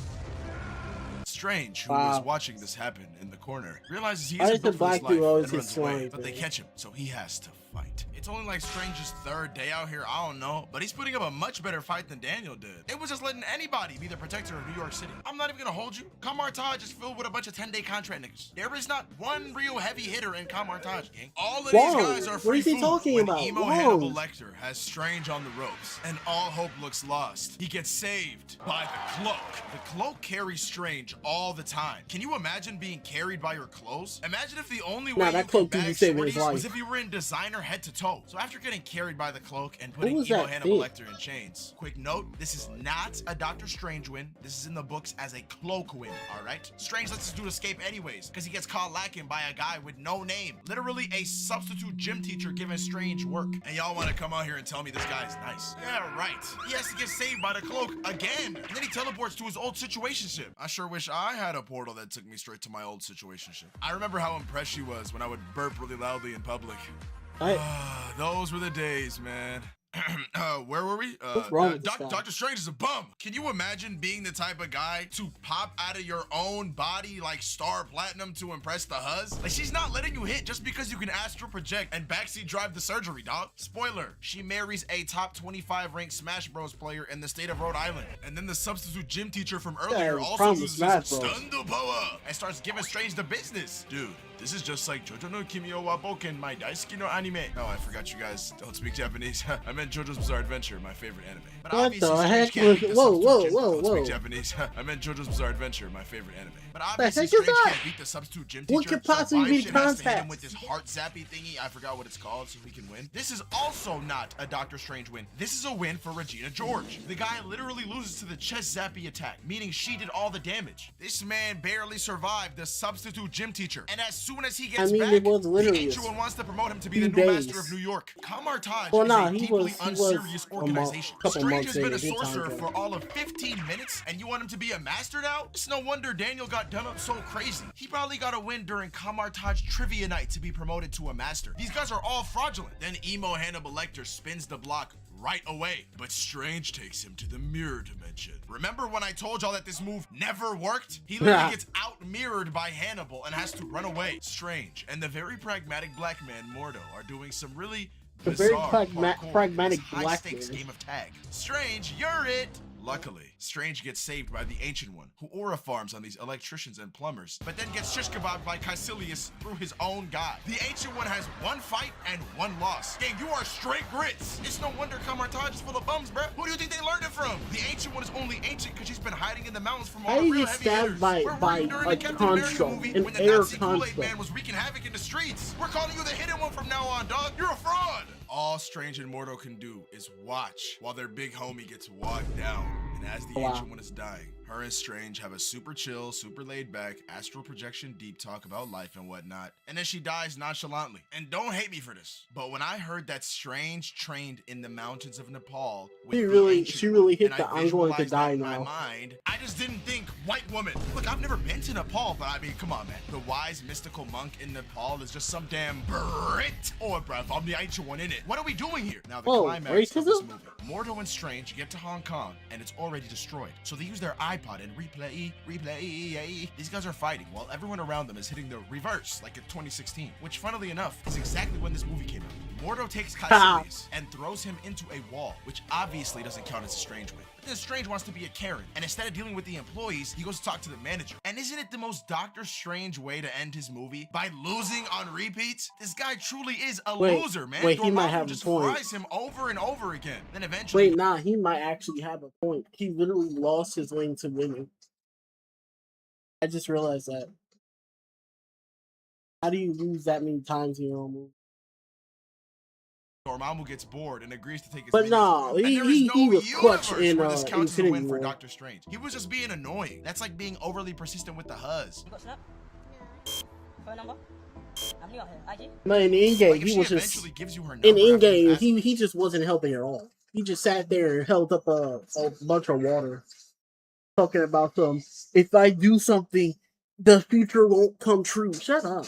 Strange, who was watching this happen in the corner, realizes he Why isn't does the built for this black dude life always and get runs away, slimed, but they man? catch him, so he has to fight. It's only like Strange's third day out here, I don't know, but he's putting up a much better fight than Daniel did. It was just letting anybody be the protector of New York City. I'm not even gonna hold you. Kamartaj is filled with a bunch of 10-day contract niggas. There is not one real heavy hitter in Kamartaj, gang. All of these guys are What free is he food talking when about? emo Whoa. Hannibal Lecter has Strange on the ropes, and all hope looks lost. He gets saved by the cloak. The cloak carries Strange all the time. Can you imagine being carried by your clothes? Imagine if the only way Nah, you that could cloak didn't bag save his shorties was life. if you were in designer head to toe. So after getting carried by the cloak and Who putting was emo that Hannibal thing? Lecter in chains. Quick note, this is not a Doctor Strange win. This is in the books as a cloak win, all right? Strange lets this dude escape anyways, because he gets caught lacking by a guy with no name. Literally a substitute gym teacher giving Strange work. And y'all want to come out here and tell me this guy is nice. Yeah, right. He has to get saved by the cloak again. And then he teleports to his old situationship. I sure wish I had a portal that took me straight to my old situationship. I remember how impressed she was when I would burp really loudly in public. Those were the days, man. Where were we? What's wrong with this guy? Doctor Strange is a bum. Can you imagine being the type of guy to pop out of your own body like Star Platinum to impress the huzz? Like, she's not letting you hit just because you can astral project and backseat drive the surgery, dog. Spoiler, she marries a top 25 ranked Smash Bros player in the state of Rhode Island. And then the substitute gym teacher from earlier also promise uses Smash his Bros. Stundo power and starts giving Strange the business. Dude, this is just like JoJo no Kimio wa Boken, my daisuki no anime. Oh, I forgot you guys don't speak Japanese. I meant JoJo's Bizarre Adventure, my favorite anime. But What obviously, the Strange heck can't was- beat the whoa, substitute whoa, gym- whoa, don't speak whoa. Japanese. I meant JoJo's Bizarre Adventure, my favorite anime. But The obviously, heck is Strange that? can't beat the substitute gym What teacher. could possibly so be Bison has to hit him context? with this heart zappy thingy. I forgot what it's called, so he can win. This is also not a Doctor Strange win. This is a win for Regina George. The guy literally loses to the chest zappy attack, meaning she did all the damage. This man barely survived the substitute gym teacher, and as soon as he gets back, it was the literally Ancient One wants to promote him to be few the new days. master of New York. Kamartaj Well, is nah, a he deeply was unserious a organization. couple Strange months has been in a his time sorcerer frame. for all of 15 minutes, and you want him to be a master now? It's no wonder Daniel got done up so crazy. He probably got a win during Kamartaj Trivia Night to be promoted to a master. These guys are all fraudulent. Then emo Hannibal Lecter spins the block right away, but Strange takes him to the mirror dimension. Remember when I told y'all that this move never worked? He literally gets out-mirrored by Hannibal and has to run away. Strange and the very pragmatic black man Mordo are doing some really The very bizarre parkour pragmatic in this black high-stakes man. game of tag. Strange, you're it! Luckily, Strange gets saved by the Ancient One, who aura farms on these electricians and plumbers, but then gets shish kebabbed by Caecilius through his own god. The Ancient One has one fight and one loss. Gang, you are straight grits. It's no wonder Kamartaj is full of bums, bruh. Who do you think they learned it from? The Ancient One is only ancient because she's been hiding in the mountains from all How the you real get heavy stabbed hitters. by- Where were by you during a the Captain America construct, movie an when the air Nazi Kool-Aid construct? Man was wreaking havoc in the streets? We're calling you the hidden one from now on, dog. You're a fraud. All Strange and Mordo can do is watch while their big homie gets walked down. And as the Wow. Ancient One is dying, her and Strange have a super chill, super laid back, astral projection deep talk about life and whatnot. And then she dies nonchalantly. And don't hate me for this, but when I heard that Strange trained in the mountains of Nepal with She the really- Ancient she really One, hit and the I I'm going to visualized die that in now. my mind, I just didn't think white woman. Look, I've never been to Nepal, but I mean, come on, man. The wise mystical monk in Nepal is just some damn Brit. Oh, bruv, I'm the Ancient One in it. What are we doing here? Now, the Whoa, climax of this racism? movie. Mordo and Strange get to Hong Kong, and it's already destroyed. So they use their iPod and replay. These guys are fighting while everyone around them is hitting the reverse, like in 2016, which, funnily enough, is exactly when this movie came out. Mordo takes Caecilius and throws him into a wall, which obviously doesn't count as a Strange win. But then Strange wants to be a Karen, and instead of dealing with the employees, he goes to talk to the manager. And isn't it the most Doctor Strange way to end his movie? By losing on repeats? This guy truly is a Wait, loser, man. wait, he might Dormammu have a just point. fries him over and over again. Then eventually, Wait, nah, he might actually have a point. He literally lost his lane to women. I just realized that. How do you lose that many times in your own movie? Dormammu gets bored and agrees to take his But minions no, with him. And he- there is he- no he was clutch universe in, where this counts as a Infinity win for War. Doctor Strange. He was just being annoying. That's like being overly persistent with the huzz. You got snap? phone number? I'm new out here. IG? But in the in-game, Like, if he she was just eventually gives you her in number the after you in-game. ask- He just wasn't helping at all. He just sat there and held up a bunch of water, talking about some. If I do something, the future won't come true. Shut up.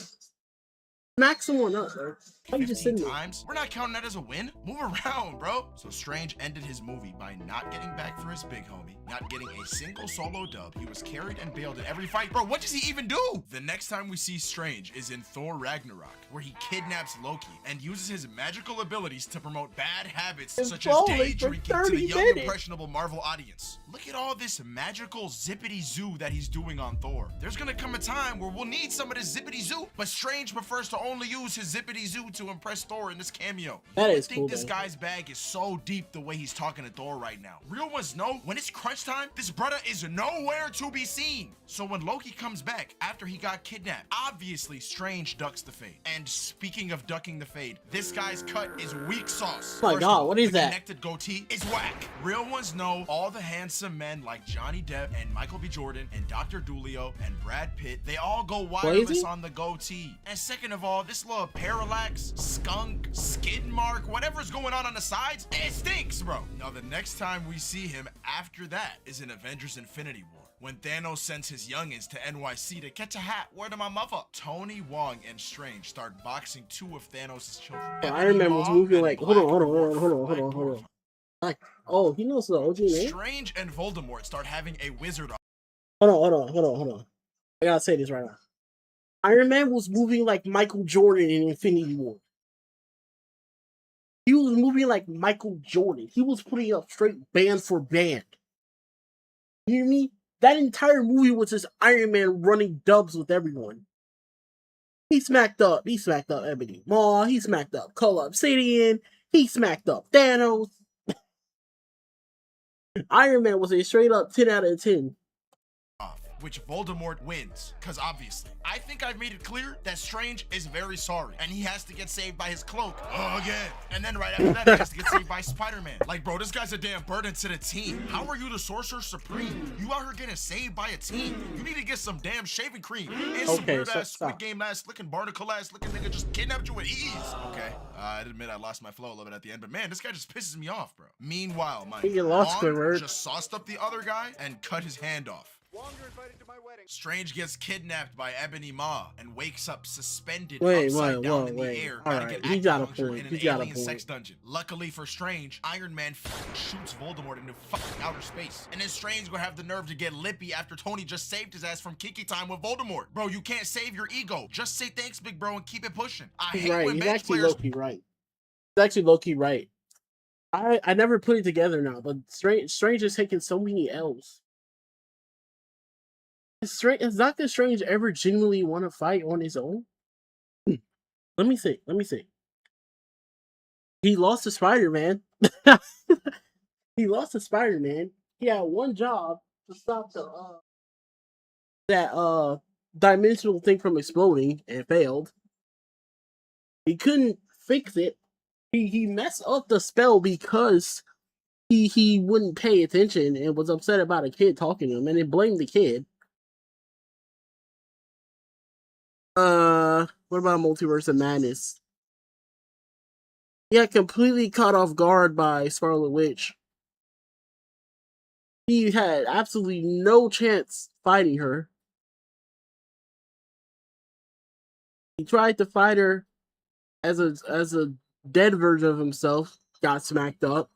Smack someone up, bro. Why you just 15 sitting there? times? We're not counting that as a win. Move around, bro. So Strange ended his movie by not getting back for his big homie, not getting a single solo dub. He was carried and bailed in every fight. Bro, what does he even do? The next time we see Strange is in Thor Ragnarok, where he kidnaps Loki and uses his magical abilities to promote bad habits such as day drinking to the young, impressionable Marvel audience. Look at all this magical zippity zoo that he's doing on Thor. There's gonna come a time where we'll need some of this zippity zoo, but Strange prefers to only use his zippity zoo to impress Thor in this cameo. That I is think cool, this though. guy's bag is so deep the way he's talking to Thor right now. Real ones know when it's crunch time, this brother is nowhere to be seen. So when Loki comes back after he got kidnapped, obviously Strange ducks the fade. And speaking of ducking the fade, this guy's cut is weak sauce. Oh my First God, of all, what is the that? Connected goatee is whack. Real ones know all the handsome men like Johnny Depp and Michael B. Jordan and Dr. Dulio and Brad Pitt, they all go wireless Crazy? on the goatee. And second of all, this little parallax, skunk, skid mark, whatever's going on the sides, it stinks, bro. Now the next time we see him after that is in Avengers Infinity War, when Thanos sends his youngins to NYC to catch a hat. Word to my mother. Tony Wong and Strange start boxing two of Thanos' children. Yeah, Iron Man was moving like, hold on. Like, oh, he knows the OG name? Strange and Voldemort start having a wizard. Hold on. I gotta say this right now. Iron Man was moving like Michael Jordan in Infinity War. He was moving like Michael Jordan. He was putting up straight band for band. You hear me? That entire movie was just Iron Man running dubs with everyone. He smacked up Ebony Maw, he smacked up Color Obsidian, he smacked up Thanos. Iron Man was a straight up 10 out of 10. Which Voldemort wins, because obviously. I think I've made it clear that Strange is very sorry, and he has to get saved by his cloak again. And then right after that, he has to get saved by Spider-Man. Like, bro, this guy's a damn burden to the team. How are you the Sorcerer Supreme? You out here getting saved by a team? You need to get some damn shaving cream and some Okay, weird-ass stop. Squid Game-ass looking barnacle-ass looking nigga just kidnapped you with ease. Okay, I admit I lost my flow a little bit at the end, but man, this guy just pisses me off, bro. Meanwhile, my You lost Wong Squidward. just sauced up the other guy and cut his hand off. Strange gets kidnapped by Ebony Maw and wakes up suspended upside down in the air. All Gotta right, get he got a acupuncture point. in an He got a alien sex point. dungeon. Luckily for Strange, Iron Man shoots Voldemort into fucking outer space. And then Strange will have the nerve to get lippy after Tony just saved his ass from Kiki time with Voldemort. Bro, you can't save your ego. Just say thanks, big bro, and keep it pushing. I He's hate right. when He's bench actually players low-key right. He's actually low-key right. I never put it together now, but Strange is taking so many L's. Has Doctor Strange ever genuinely want to fight on his own? Let me see. He lost to Spider-Man. He lost to Spider-Man. He had one job to stop that dimensional thing from exploding and failed. He couldn't fix it. He messed up the spell because he wouldn't pay attention and was upset about a kid talking to him, and then blamed the kid. What about Multiverse of Madness? He got completely caught off guard by Scarlet Witch. He had absolutely no chance fighting her. He tried to fight her as a dead version of himself, got smacked up.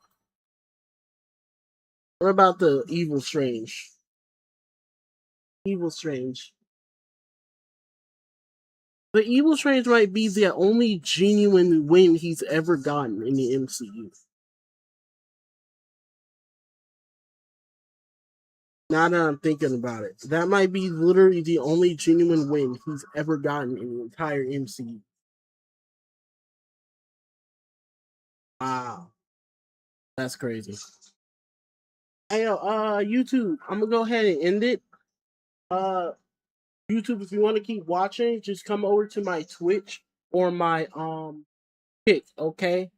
What about the Evil Strange? Evil Strange. The Evil Strange might be the only genuine win he's ever gotten in the MCU. Now that I'm thinking about it, that might be literally the only genuine win he's ever gotten in the entire MCU. Wow. That's crazy. Hey, YouTube, I'm gonna go ahead and end it. YouTube, if you want to keep watching, just come over to my Twitch or my Kick, okay?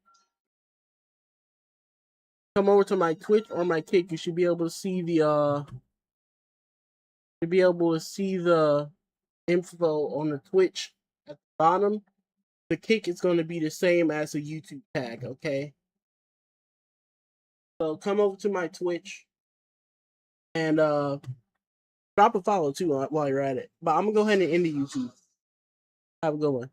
Come over to my Twitch or my Kick. You should be able to see the info on the Twitch bottom, the kick is going to be the same as a YouTube tag, okay? So come over to my Twitch and drop a follow too while you're at it. But I'm gonna go ahead and end the YouTube. Have a good one.